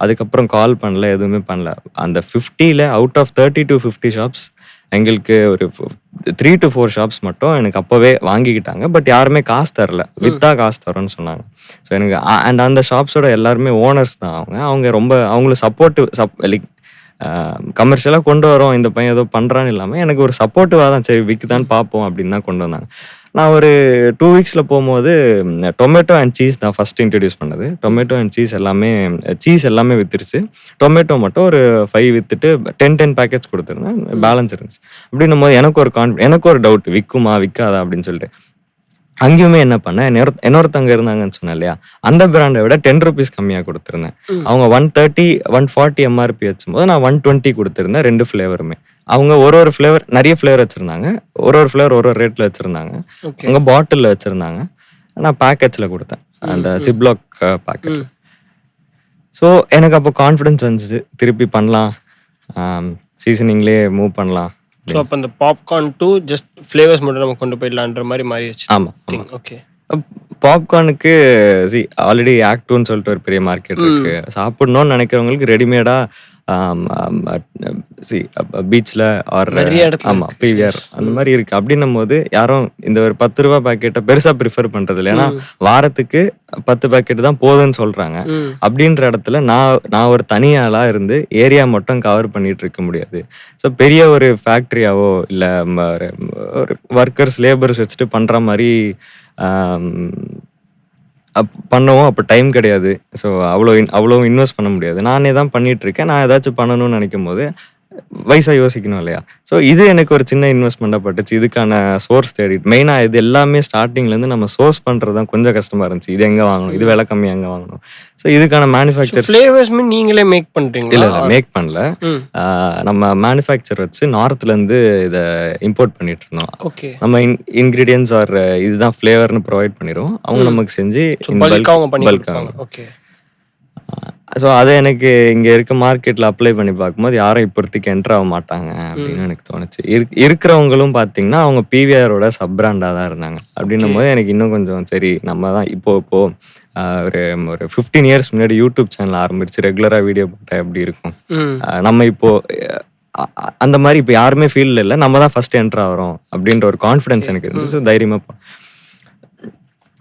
அதுக்கப்புறம் கால் பண்ணல, எதுவுமே பண்ணல. அந்த 50ல் அவுட் ஆஃப் 30 to 50 ஷாப்ஸ் எங்களுக்கு ஒரு 3 to 4 ஷாப்ஸ் மட்டும் எனக்கு அப்போவே வாங்கிக்கிட்டாங்க. பட் யாருமே காசு தரல, வித்தா காசு தரோன்னு சொன்னாங்க. ஸோ எனக்கு அண்ட் அந்த ஷாப்ஸோட எல்லாருமே ஓனர்ஸ் தான். அவங்க ரொம்ப அவங்களுக்கு சப்போர்ட்டிவ் லைக் கமர்ஷியலாக கொண்டு வரோம், இந்த பையன் ஏதோ பண்ணுறான்னு இல்லாமல் எனக்கு ஒரு சப்போர்ட்டிவாக தான், சரி விற்குதான்னு பார்ப்போம் அப்படின்னு தான் கொண்டு வந்தாங்க. நான் ஒரு 2 வீக்ஸில் போகும்போது டொமேட்டோ அண்ட் சீஸ் தான் ஃபஸ்ட் இன்ட்ரடியூஸ் பண்ணது. டொமேட்டோ அண்ட் சீஸ் எல்லாமே வித்துருச்சு. டொமேட்டோ மட்டும் ஒரு 5 வித்துட்டு 10 பேக்கெட்ஸ் கொடுத்துருந்தேன், பேலன்ஸ் இருந்துச்சு. அப்படின்னும் போது எனக்கு ஒரு டவுட், விற்குமா விற்காதா அப்படின்னு சொல்லிட்டு அங்கேயுமே என்ன பண்ணேன், இன்னொருத்தங்க இருந்தாங்கன்னு சொன்னேன் இல்லையா, அந்த பிராண்டை விட 10 ருபீஸ் கம்மியாக கொடுத்துருந்தேன். அவங்க 130 140 எம்ஆர்பி வச்சும்போது நான் 120 கொடுத்துருந்தேன். 2 ஃப்ளேவருமே அவங்க ஒரு ஃப்ளேவர் நிறைய ஃப்ளேவர் வச்சுருந்தாங்க. ஒரு ஃப்ளேவர் ஒரு ரேட்டில் வச்சுருந்தாங்க. அவங்க பாட்டிலில் வச்சுருந்தாங்க, நான் பேக்கெட்ஸில் கொடுத்தேன். அந்த சிப்லாக் பாக்கெட். ம். ஸோ எனக்கு அப்போ கான்ஃபிடன்ஸ் வந்துச்சு, திருப்பி பண்ணலாம், சீசனிங்லேயே மூவ் பண்ணலாம். ஸோ அப்போ அந்த பாப்கார்ன் டூ ஜஸ்ட் ஃப்ளேவர்ஸ் மட்டும் நம்ம கொண்டு போயிடலான்ற மாதிரி மாறிடுச்சு. ஆமாம் ஆமாம். ஓகே. பாப்கார்னுக்கு ஆல்ரெடி ஆக்டூன்னு சொல்லிட்டு ஒரு பெரிய மார்க்கெட் இருக்கு. சாப்பிடணும்னு நினைக்கிறவங்களுக்கு ரெடிமேடா பீச்ல ஆர் நிறைய இடத்துல ஆமா இருக்கு. PVR Yes. அந்த மாதிரி இருக்கு. அப்படின்னும் போது யாரும் இந்த ஒரு 10 ரூபாய் பாக்கெட்டை பெருசா ப்ரிஃபர் பண்றது இல்லை. ஏன்னா வாரத்துக்கு 10 பாக்கெட் தான் போதும்னு சொல்றாங்க. ம். அப்படின்ற இடத்துல நான் ஒரு தனியாளா இருந்து ஏரியா மட்டும் கவர் பண்ணிட்டு இருக்க முடியாது. ஸோ பெரிய ஒரு ஃபேக்ட்ரியாவோ இல்லை ஒரு ஒர்க்கர்ஸ் லேபர்ஸ் வச்சுட்டு பண்ற மாதிரி பண்ணவும் அப்போ டைம் கிடையாது. ஸோ அவ்வளோ இன்வெஸ்ட் பண்ண முடியாது. நானே தான் பண்ணிட்டு இருக்கேன். நான் ஏதாச்சும் பண்ணணும்னு நினைக்கும் போது வயசா யோசிக்கணும் இல்லையா? ஸோ இது எனக்கு ஒரு சின்ன இன்வெஸ்ட்மெண்ட்டாக பட்டுச்சு. இதுக்கான சோர்ஸ் தேடிட்டு மெயினாக இது எல்லாமே ஸ்டார்டிங்லேருந்து நம்ம சோர்ஸ் பண்ணுறது தான் கொஞ்சம் கஷ்டமாக இருந்துச்சு. இது எங்கே வாங்கணும், இது விலை கம்மியாக எங்கே வாங்கணும். ஸோ இதுக்கான மேனுஃபேக்சர் ஃப்ளேவர்ஸ்மே நீங்களே மேக் இல்லை பண்றீங்களா? இல்லை மேக் பண்ணல. ம். நம்ம மேனுஃபேக்சர் வச்சு நார்த்லேருந்து இதை இம்போர்ட் பண்ணிட்டு இருந்தோம். ஓகே. நம்ம இன்கிரீடியன்ஸ் ஆர் இதுதான் ஃப்ளேவர்னு ப்ரொவைட் பண்ணிடுவோம். அவங்க நமக்கு செஞ்சு பல்கா அவங்க பண்ணி பல்காக. கொடுப்பாங்க. ஓகே. ஸோ அதை எனக்கு இங்கே இருக்க மார்க்கெட்டில் அப்ளை பண்ணி பார்க்கும்போது யாரும் இப்போதைக்கு என்டர் ஆக மாட்டாங்க அப்படின்னு எனக்கு தோணுச்சு. இருக்கிறவங்களும் பார்த்தீங்கன்னா அவங்க பிவிஆரோட சப் பிராண்டாக தான் இருந்தாங்க. அப்படின்னும் போது எனக்கு இன்னும் கொஞ்சம் சரி நம்ம தான் இப்போ ஒரு 15 இயர்ஸ் முன்னாடி யூடியூப் சேனல் ஆரம்பிச்சு ரெகுலராக வீடியோ போட்டால் எப்படி இருக்கும். ம். நம்ம இப்போ அந்த மாதிரி இப்போ யாருமே ஃபீல்டில் இல்லை, நம்ம தான் ஃபர்ஸ்ட் என்டர் ஆகிறோம் அப்படின்ற ஒரு கான்ஃபிடன்ஸ் எனக்கு இருந்துச்சு. ஸோ தைரியமாக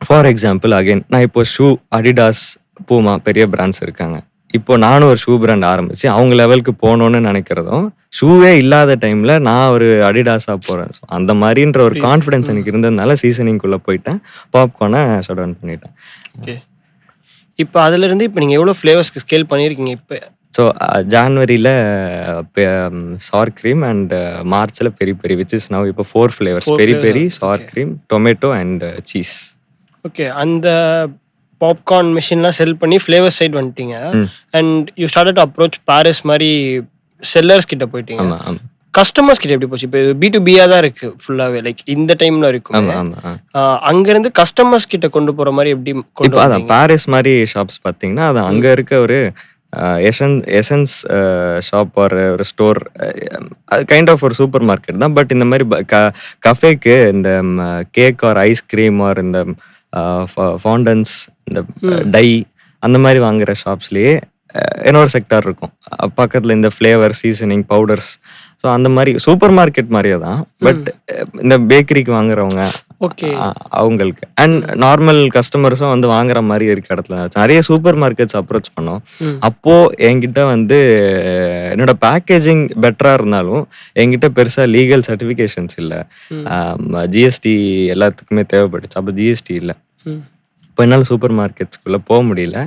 ஃபார் எக்ஸாம்பிள் அகைன் நான் இப்போ ஷூ அடிடாஸ் பூமா பெரிய பிராண்ட்ஸ் இருக்காங்க. இப்போ நானும் ஒரு ஷூ பிராண்ட் ஆரம்பிச்சு அவங்க லெவலுக்கு போகணும்னு நினைக்கிறதும் ஷூவே இல்லாத டைம்ல நான் ஒரு அடிடாஸா போறேன். ஸோ அந்த மாதிரின்ற ஒரு கான்ஃபிடன்ஸ் எனக்கு இருந்ததுனால சீசனிங்குள்ள போயிட்டேன். பாப்கார்னை ஷட் டவுன் பண்ணிட்டேன். ஓகே. இப்போ அதுல இருந்து இப்போ நீங்க எவ்வளவு ஃப்ளேவர்ஸ்க்கு ஸ்கேல் பண்ணிருக்கீங்க இப்போ? ஸோ ஜான்வரியில் சார் க்ரீம் அண்ட் மார்ச்சில் peri peri which is now இப்போ 4 flavours peri peri, sour cream, tomato and cheese. Okay. அந்த பாப்கார்ன் மிஷின்லாம் செல் பண்ணி ஃப்ளேவர் சைடு வந்துட்டீங்க. And you started to approach Parrys மாதிரி செல்லர்ஸ் கிட்ட போயிட்டீங்க. ஆமாம் ஆமாம் கஸ்டமர்ஸ் கிட்ட எப்படி போச்சு? இப்போ B2B தான் இருக்கு ஃபுல்லாவே, லைக் இந்த டைம்ல இருக்கும். ஆமாம் ஆமாம். அங்க இருந்து கஸ்டமர்ஸ் கிட்ட கொண்டு போற மாதிரி எப்படி கொண்டு இப்போ அதான் வந்தீங்க? பாரிஸ் மாதிரி ஷாப்ஸ் பார்த்தீங்கன்னா அது அங்கே இருக்க ஒரு எசன்ஸ் ஷாப் ஒரு ஸ்டோர், கைண்ட் ஆஃப் ஒரு சூப்பர் மார்க்கெட் தான். பட் இந்த மாதிரி கஃபேக்கு இந்த கேக் ஆர் ஐஸ்கிரீம் ஆர் இந்த ஃபாண்டன்ஸ், இந்த டை அந்த மாதிரி வாங்குற ஷாப்ஸ்லேயே இன்னொரு செக்டார் இருக்கும். பக்கத்தில் இந்த ஃப்ளேவர், சீசனிங், பவுடர்ஸ். ஸோ அந்த மாதிரி சூப்பர் மார்க்கெட் மாதிரியே தான். பட் இந்த பேக்கரிக்கு வாங்குறவங்க ஓகே. அவங்களுக்கு அண்ட் நார்மல் கஸ்டமர்ஸும் வந்து வாங்குற மாதிரி இருக்க இடத்துல நிறைய சூப்பர் மார்க்கெட்ஸ் அப்ரோச் பண்ணோம். அப்போ என்கிட்ட வந்து என்னோட பேக்கேஜிங் பெட்டரா இருந்தாலும் என்கிட்ட பெருசா லீகல் சர்டிஃபிகேஷன்ஸ் இல்லை. ஜிஎஸ்டி எல்லாத்துக்குமே தேவைப்பட்டுச்சு. அப்போ ஜிஎஸ்டி இல்லை. இப்போ என்னால் சூப்பர் மார்க்கெட்ஸ்குள்ளே போக முடியல.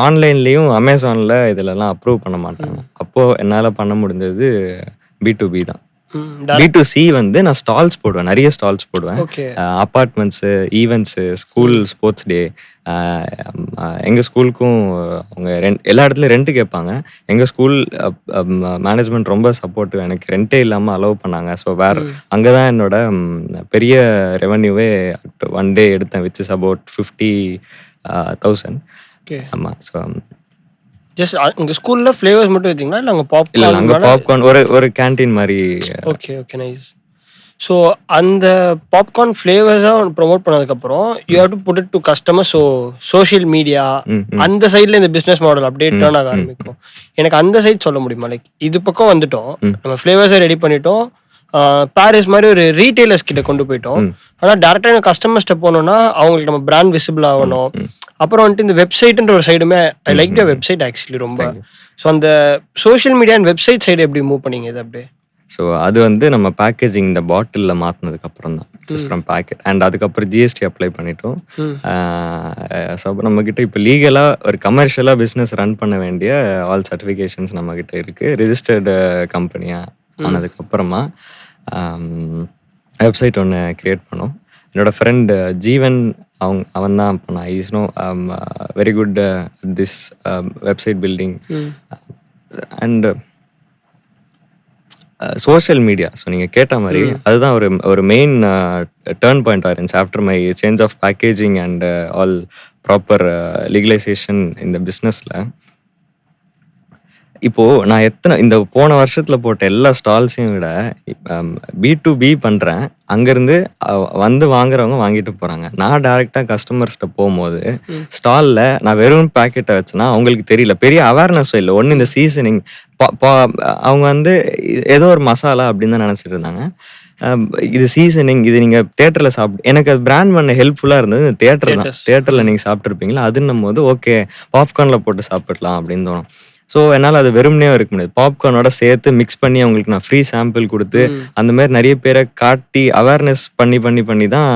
ஆன்லைன்லேயும் அமேசானில் இதிலலாம் அப்ரூவ் பண்ண மாட்டாங்க. அப்போது என்னால் பண்ண முடிஞ்சது B2B தான். B2C வந்து நான் ஸ்டால்ஸ் போடுவேன், நிறைய ஸ்டால்ஸ் போடுவேன். Okay. Apartments, events, school sports day. எங்கள் ஸ்கூலுக்கும் அவங்க எல்லா இடத்துலையும் ரெண்ட்டு கேட்பாங்க. எங்கள் ஸ்கூல் மேனேஜ்மெண்ட் ரொம்ப சப்போர்ட்டிவ், எனக்கு ரெண்டே இல்லாமல் அலோவ் பண்ணாங்க. ஸோ அங்கே தான் என்னோட பெரிய ரெவன்யூவே ஒன் டே எடுத்தேன், விச் இஸ் அபவுட் 50,000. ஓகே. ஆமாம். ஸோ ஜஸ்ட் உங்க ஸ்கூல்ல ஃப்ளேவர்ஸ் மட்டும் வச்சீங்களா இல்ல அங்க இல்லை அங்கே பாப்கார்ன்? பாப்கார்ன் ஒரு கேன்டீன் மாதிரி. ஓகே. ஓகே. நைஸ். ஸோ அந்த பாப்கார்ன் ஃப்ளேவர்ஸா ப்ரோமோட் பண்ணதுக்கப்புறம் you have to put it to customer. So social media அந்த சைட்ல இந்த பிசினஸ் மாடல் அப்படியே டர்ன் ஆக ஆரம்பிக்கும். எனக்கு அந்த சைட் சொல்ல முடியுமா? லைக் இது பக்கம் வந்துட்டோம், நம்ம ஃப்ளேவர்ஸை ரெடி பண்ணிட்டோம், பாரிஸ் மாதிரி ஒரு ரீட்டைலர்ஸ் கிட்ட கொண்டு போயிட்டோம். ஆனால் டேரக்டாக கஸ்டமர்ஸ்ட்ட போனோம்னா அவங்களுக்கு நம்ம பிராண்ட் விசிபிள் ஆகணும். அப்புறம் வந்துட்டு இந்த வெப்சைட்ன்ற ஒரு சைடுமே I like the website actually ரொம்ப. ஸோ அந்த social media and website side எப்படி மூவ் பண்ணீங்க இது அப்படியே? ஸோ அது வந்து நம்ம பேக்கேஜிங் இந்த பாட்டிலில் மாற்றினதுக்கு அப்புறம் தான், ஜஸ்ட் ஃப்ரம் பேக்கெட். அண்ட் அதுக்கப்புறம் ஜிஎஸ்டி அப்ளை பண்ணிட்டோம். ஸோ நம்மக்கிட்ட இப்போ லீகலாக ஒரு கமர்ஷியலாக பிஸ்னஸ் ரன் பண்ண வேண்டிய ஆல் சர்டிஃபிகேஷன்ஸ் நம்மக்கிட்ட இருக்குது. ரிஜிஸ்டர்டு கம்பெனியாக ஆனதுக்கப்புறமா வெப்சைட் ஒன்று க்ரியேட் பண்ணோம். என்னோட ஃப்ரெண்ட் ஜீவன் அவன் தான் பண்ணான். Is no very good this website building. And social media. So நீங்க கேட்ட மாரி ம். அதுதான் ஒரு ஒரு மெயின் டர்ன் பாயிண்ட்டா இருந்துச்சு. After my change of packaging and all proper legalisation இந்த பிசினஸ்ல. இப்போ நான் இந்த போன வருஷத்துல போட்ட எல்லா ஸ்டால்ஸையும் விட B2B பண்றேன். அங்கருந்து வந்து வாங்குறவங்க வாங்கிட்டு போறாங்க. நான் டைரக்ட்டா கஸ்டமர்ஸ்ட்ட போம்போது, ம். ஸ்டால்ல நான் வெறும் பாக்கெட்ட வச்சேன்னா அவங்களுக்கு தெரியல. பெரிய அவேர்னஸும் இல்ல. ஒண்ணு இந்த சீசனிங் ப ப அவங்க வந்து ஏதோ ஒரு மசாலா அப்படின்னு தான் நெனச்சுட்டு இருந்தாங்க. அம் இது சீசனிங், இது நீங்க தியேட்டர்ல எனக்கு அது பிராண்ட் பண்ண ஹெல்ப்ஃபுல்லா இருந்தது இந்த தியேட்டர் தான். தியேட்டர்ஸ். தியேட்டர்ல ம். நீங்க சாப்பிட்டுருப்பீங்கல்ல, அதுன்னும்போது ஓகே பாப்கார்ன்ல போட்டு சாப்பிடலாம் அப்படின்னு தோணும். ஸோ என்னால அது வெறுமனேவும் இருக்க முடியாது. பாப்கார்னோட சேர்த்து மிக்ஸ் பண்ணி அவங்களுக்கு நான் ஃப்ரீ சாம்பிள் குடுத்து, ம். அந்த மாரி நெறைய பேர காட்டி அவேர்னஸ் பண்ணி தான்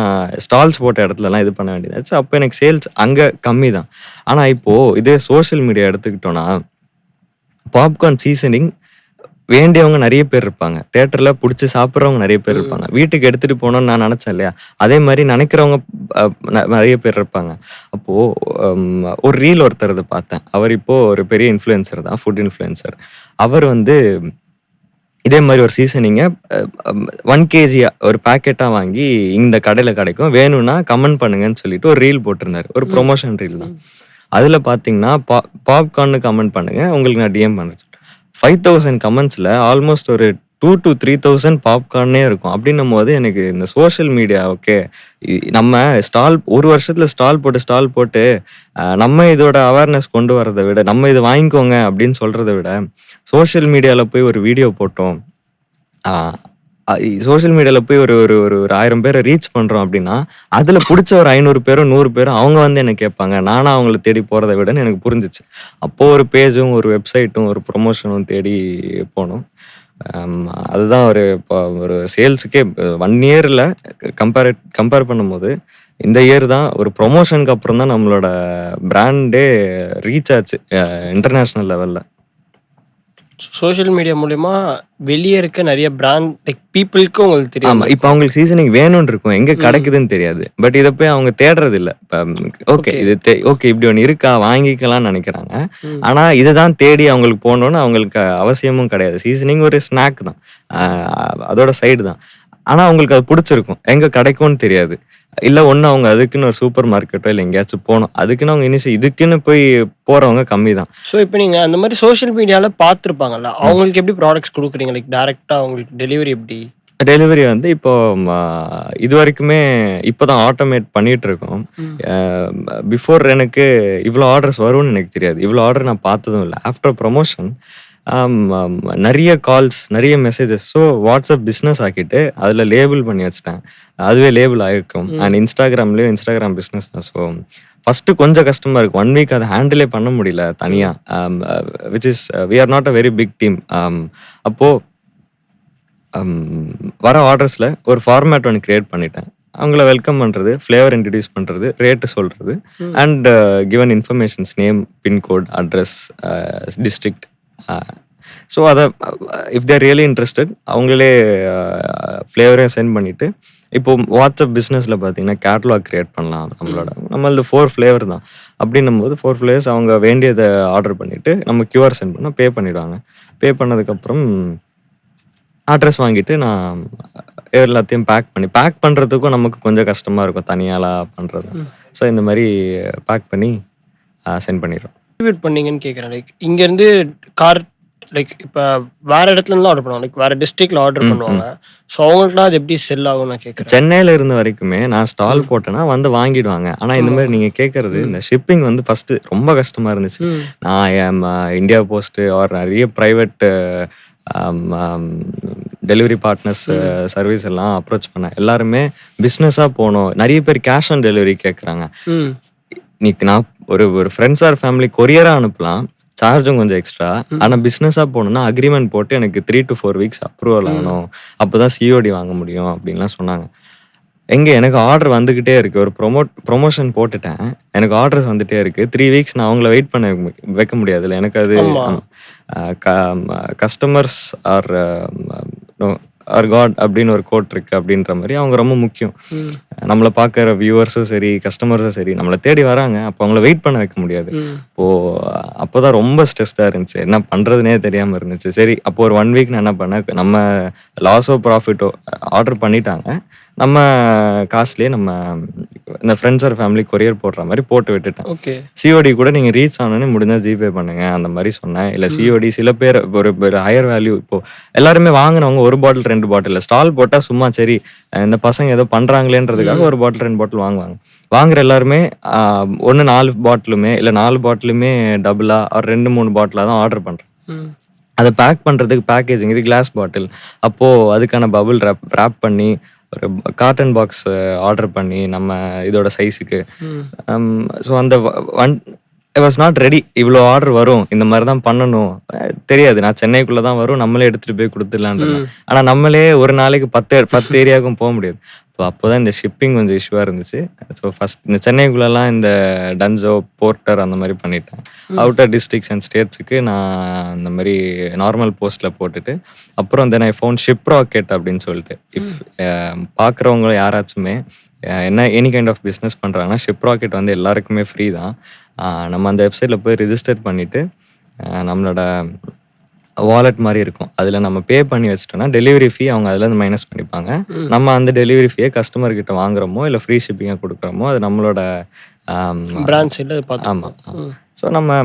ஸ்டால்ஸ் போட்ட இடத்துலலாம் இது பண்ண வேண்டியதாச்சு. அப்ப எனக்கு சேல்ஸ் அங்க கம்மி தான். ஆனா இப்போ இதே சோசியல் மீடியா எடுத்துக்கிட்டோம்னா, பாப்கார்ன் சீசனிங் வேண்டியவங்க நெறைய பேர் இருப்பாங்க. தியேட்டர்ல புடிச்சு சாப்பிடுறவங்க நெறைய பேர் ம். இருப்பாங்க. வீட்டுக்கு எடுத்துட்டு போணும்னு நான் நெனச்சேன் இல்லையா? அதே மாரி நெனைக்கிறவங்க அ நெறைய பேர் இருப்பாங்க. அப்போ ஒரு ரீல் ஒருத்தரது பார்த்தேன். அவர் இப்போ ஒரு பெரிய இன்ஃப்ளூயன்சர் தான். Food influencer. அவர் வந்து இதே மாரி ஒரு சீசனிங்க 1 கேஜியா ஒரு பாக்கெட்டா வாங்கி இந்த கடையில கிடைக்கும். வேணும்னா கமெண்ட் பண்ணுங்கன்னு சொல்லிட்டு ஒரு ரீல் போட்டிருந்தாரு. ஒரு ம். ப்ரமோஷன் ரீல் தான். ம். அதுல பார்த்தீங்கன்னா, பாப்கார்ன்னு கமெண்ட் பண்ணுங்க. உங்களுக்கு நான் டிஎம் பண்றேன். 5000 கமெண்ட்ஸ்ல ஆல்மோஸ்ட் ஒரு 2,000 to 3,000 பாப்கார்னே இருக்கும். அப்படின்னும்போது எனக்கு இந்த சோஷியல் மீடியா ஓகே. நம்ம ஒரு வருஷத்துல ஸ்டால் போட்டு நம்ம இதோட அவேர்னஸ் கொண்டு வரத விட, நம்ம இத வாங்கிக்கோங்க அப்படின்னு சொல்றத விட, சோஷியல் மீடியால போய் ஒரு வீடியோ போட்டோம். ஆ சோஷியல் மீடியால போய் ஒரு ஒரு ஒரு ஒரு 1000 பேர ரீச் பண்றோம் அப்படின்னா, அதுல புடிச்ச ஒரு 500 பேரோ, 100 பேரோ அவங்க வந்து என்ன கேட்பாங்க. நானா அவங்கள தேடி போறத விடன்னு எனக்கு புரிஞ்சுச்சு. அப்போ ஒரு பேஜும், ஒரு வெப்சைட்டும், ஒரு ப்ரமோஷனும் தேடி போனோம். அதுதான் ஒரு சேல்ஸுக்கே 1 இயர்ல கம்பேர் பண்ணும்போது, இந்த இயர் தான் ஒரு ப்ரமோஷனுக்கு அப்புறம் தான் நம்மளோட பிராண்டே ரீச் ஆச்சு. இன்டர்நேஷனல் லெவல்ல. சோஷியல் மீடியா மூலியமா வெளிய இருக்க நெறைய பிராண்ட் லைக் பீப்பிள்க்கு உங்களுக்கு தெரிய ஆமா. இப்ப வந்திருக்கும். அவங்களுக்கு சீசனிங் வேணும்னு இருக்கும். எங்க ம். கிடைக்குதுன்னு தெரியாது. பட் இத போய் அவங்க தேடுறதில்ல. Okay okay. இது ஓகே இப்படி ஒண்ணு இருக்கா? வாங்கிக்கலாம்னு நெனைக்கிறாங்க. ம். ஆனா இததான் தேடி அவங்களுக்கு போணும்னு அவங்களுக்கு அவசியமும் கிடையாது. சீசனிங் ஒரு ஸ்நாக் தான். அ அதோட சைடு தான். ஆனா அவங்களுக்கு அது புடிச்சிருக்கும். எங்க கிடைக்கும்னு தெரியாது. இல்ல ஒண்ணு அவங்க அதுக்குன்னு ஒரு சூப்பர் மார்க்கெட்டோ இல்ல எங்கேயாச்சும் போணும். அதுக்குன்னு அவங்க இதுக்குன்னு போய் போறவங்க கம்மி தான். ஸோ இப்ப நீங்க அந்த மாரி சோஷியல் மீடியால பார்த்துருப்பாங்கல்ல. ம். அவங்களுக்கு எப்படி ப்ராடக்ட்ஸ் குடுக்குறீங்க? லைக் டைரக்ட்டா அவங்களுக்கு டெலிவரி எப்படி? டெலிவரி வந்து இப்போ ம இதுவரைக்குமே இப்ப தான் ஆட்டோமேட் பண்ணிட்டு இருக்கோம். ம். அ பிஃபோர் எனக்கு இவ்ளோ ஆர்டர்ஸ் வரும்னு எனக்கு தெரியாது. இவ்ளோ ஆர்டர் நான் பார்த்ததும் இல்ல. ஆஃப்டர் ப்ரமோஷன் நெறைய கால்ஸ், நெறைய மெசேஜஸ். ஸோ WhatsApp பிசினஸ் ஆக்கிட்டு, அதில லேபிள் பண்ணி வச்சுட்டேன். அதுவே லேபிள் ஆயிருக்கும். அண்ட் ம். Instagram பிசினஸ் தான். ஸோ ஃபர்ஸ்ட்டு கொஞ்சம் கஷ்டமா இருக்கும். 1 வீக் அத ஹேண்டிலே பண்ண முடியல தனியா. ம். Which is we are not a very big team. அப்போ வர ஆர்டர்ஸ்ல ஒரு ஃபார்மேட் ஒண்ணு கிரியேட் பண்ணிட்டேன். அவங்கள வெல்கம் பண்றது, ஃப்ளேவர் இன்ட்ரோடியூஸ் பண்றது, ரேட் சொல்றது ம். And given informations name, pin code, address, district. So அத இஃப் தேர் ரியலி இன்ட்ரெஸ்டட் அவங்களே ஃப்ளேவரையும் சென்ட் பண்ணிட்டு, இப்போ WhatsApp பிசினஸ்ல பார்த்தீங்கன்னா, கேட்டலாக் கிரியேட் பண்ணலாம் நம்மளோட. நம்மளது 4 ஃப்ளேவர் தான். அப்படின்னும்போது 4 ஃப்ளேவர்ஸ் அவங்க வேண்டியத ஆர்டர் பண்ணிட்டு, நம்ம QR சென்ட் பண்ணா பே பண்ணிடுவாங்க. பே பண்ணதுக்கப்புறம் அட்ரஸ் வாங்கிட்டு நான் எல்லாத்தையும் பேக் பண்றதுக்கும் நமக்கு கொஞ்சம் கஷ்டமா இருக்கும். தனியாலாம் பண்றது. ம். ஸோ இந்த மாரி பேக் பண்ணி சென்ட் பண்ணிடுறோம். டிஸ்ட்ரிபியூட் பண்ணீங்கன்னு கேட்கிறேன். லைக் இங்கேருந்து கார் லைக் இப்ப வேற இடத்துலலாம் ஆர்டர் பண்ணுவாங்க. லைக் வேற டிஸ்ட்ரிக்ட்ல ஆர்டர் ம், பண்ணுவாங்க. ம். ஸோ அவங்களுக்குலாம் அது எப்படி செல் ஆகும்னு நான் கேட்கிறேன். சென்னையில இருந்த வரைக்குமே நான் ஸ்டால் ம். போட்டேன்னா வந்து வாங்கிடுவாங்க. ஆனா இந்த ஆமா. மாரி நீங்க கேட்கறது ம். இந்த ஷிப்பிங் வந்து ஃபர்ஸ்ட்டு ரொம்ப கஷ்டமா இருந்துச்சு. ம். நான் இந்தியா போஸ்ட் ஆர் நெறைய பிரைவேட் அம் அம் டெலிவரி பார்ட்னர்ஸ் ம். சர்வீஸ் எல்லாம் அப்ரோச் பண்ணேன். எல்லாருமே பிசினஸா போணும். நெறைய பேர் கேஷ் ஆன் டெலிவரி கேட்கறாங்க. ம். நான் ஒரு ஃப்ரெண்ட்ஸ் ஆர் ஃபேமிலி கொரியரா அனுப்பலாம். சார்ஜும் கொஞ்சம் எக்ஸ்ட்ரா. ம். ஆனா பிசினஸா போணும்னா அக்ரீமெண்ட் போட்டு எனக்கு 3 to 4 வீக்ஸ் அப்ரூவல் ம். ஆகணும். அப்பதான் சிஓடி வாங்க முடியும் அப்டின்லாம் சொன்னாங்க. எனக்கு ஆர்டர் வந்துகிட்டே இருக்கு. ஒரு ப்ரமோஷன் போட்டுட்டேன். எனக்கு ஆர்டர்ஸ் வந்துட்டே இருக்கு. 3 வீக்ஸ் நான் அவங்கள வெயிட் பண்ண வைக்க முடியாதுல்ல. எனக்கு அது ஆமா. Customers are no or got அப்படின்னு ஒரு கோட் இருக்கு அப்படின்ற மாதிரி அவங்க ரொம்ப முக்கியம். ம். நம்மளை பார்க்குற வியூவர்ஸும் சரி, கஸ்டமர்ஸும் சரி, நம்மளை தேடி வராங்க. அப்போ அவங்கள வெயிட் பண்ண வைக்க முடியாது. ம். இப்போ அப்போதான் ரொம்ப ஸ்ட்ரெஸ்டாக இருந்துச்சு. என்ன பண்ணுறதுனே தெரியாமல் இருந்துச்சு. சரி, அப்போ ஒரு 1 வீக் நான் என்ன பண்ணேன், நம்ம லாஸோ ப்ராஃபிட்டோ ஆர்டர் பண்ணிட்டாங்க. நம்ம காசுலேயே நம்ம இந்த ஃப்ரெண்ட்ஸ் ஆர் ஃபேமிலி கொரியர் போடுற மாதிரி போட்டு விட்டுட்டேன். ஓகே. சிஓடி கூட நீங்கள் ரீச் ஆனோடனே முடிஞ்சால் ஜிபே பண்ணுங்க அந்த மாதிரி சொன்னேன். இல்லை ம். சிஓடி சில பேர் ஒரு ஹையர் வேல்யூ இப்போ எல்லாருமே வாங்கினவங்க 1 பாட்டில் 2 பாட்டில் ஸ்டால் போட்டால் சும்மா சரி இந்த பசங்க ஏதோ பண்ணுறாங்களேன்றதுக்காக ம். 1 பாட்டில் 2 பாட்டில் வாங்குவாங்க. வாங்குற எல்லாருமே ஒன்று 4 பாட்டிலுமே இல்லை 4 பாட்டிலுமே டபுளா ஒரு 2-3 பாட்டிலாக தான் ஆர்டர் பண்ணுறேன். ம். அதை பேக் பண்ணுறதுக்கு பேக்கேஜிங் இது கிளாஸ் பாட்டில். அப்போது அதுக்கான பபுள் ரேப் பண்ணி ஒரு காட்டன் பாக்ஸ் ஆர்டர் பண்ணி நம்ம இதோட சைஸுக்கு. ம். ஸோ அந்த ஐ வாஸ் நாட் ரெடி. இவ்வளோ ஆர்டர் வரும், இந்த மாதிரி தான் பண்ணணும் தெரியாது. நான் சென்னைக்குள்ளே தான் வரும், நம்மளே எடுத்துகிட்டு போய் கொடுத்துடலான்றேன். ம். ஆனால் நம்மளே ஒரு நாளைக்கு 10 ஏரியாவுக்கும் போக முடியாது. அப்போதான் இந்த ஷிப்பிங் கொஞ்சம் இஷ்யூவாக இருந்துச்சு. ஸோ ஃபஸ்ட் இந்த சென்னைக்குள்ளெல்லாம் இந்த டன்சோ போர்ட்டர் அந்த மாதிரி பண்ணிட்டேன். ம். அவுட்டர் டிஸ்ட்ரிக்ஸ் அண்ட் ஸ்டேட்ஸுக்கு நான் இந்த மாதிரி நார்மல் போஸ்ட்டில் போட்டுட்டு அப்புறம் தென் ஐ ஃபவுண்ட் ஷிப் ராக்கெட் அப்படின்னு சொல்லிட்டு இஃப் பார்க்குறவங்க யாராச்சுமே என்ன எனி கைண்ட் ஆஃப் பிஸ்னஸ் பண்ணுறாங்கன்னா ஷிப் ராக்கெட் வந்து எல்லாருக்குமே ஃப்ரீ தான். நம்ம அந்த வெப்சைட்டில் போய் ரிஜிஸ்டர் பண்ணிவிட்டு நம்மளோட வாலெட் மாதிரி இருக்கும். அதில் நம்ம பே பண்ணி வச்சிட்டோம்னா டெலிவரி ஃபீ அவங்க அதுலேருந்து மைனஸ் பண்ணிப்பாங்க. ம். நம்ம அந்த டெலிவரி ஃபீயை கஸ்டமர் கிட்ட வாங்குறோமோ இல்லை ஃப்ரீ ஷிப்பிங்காக கொடுக்குறோமோ அது நம்மளோட பிராண்ட் சைடில் ஆமாம். பார்த்துக்கலாம். ஸோ நம்ம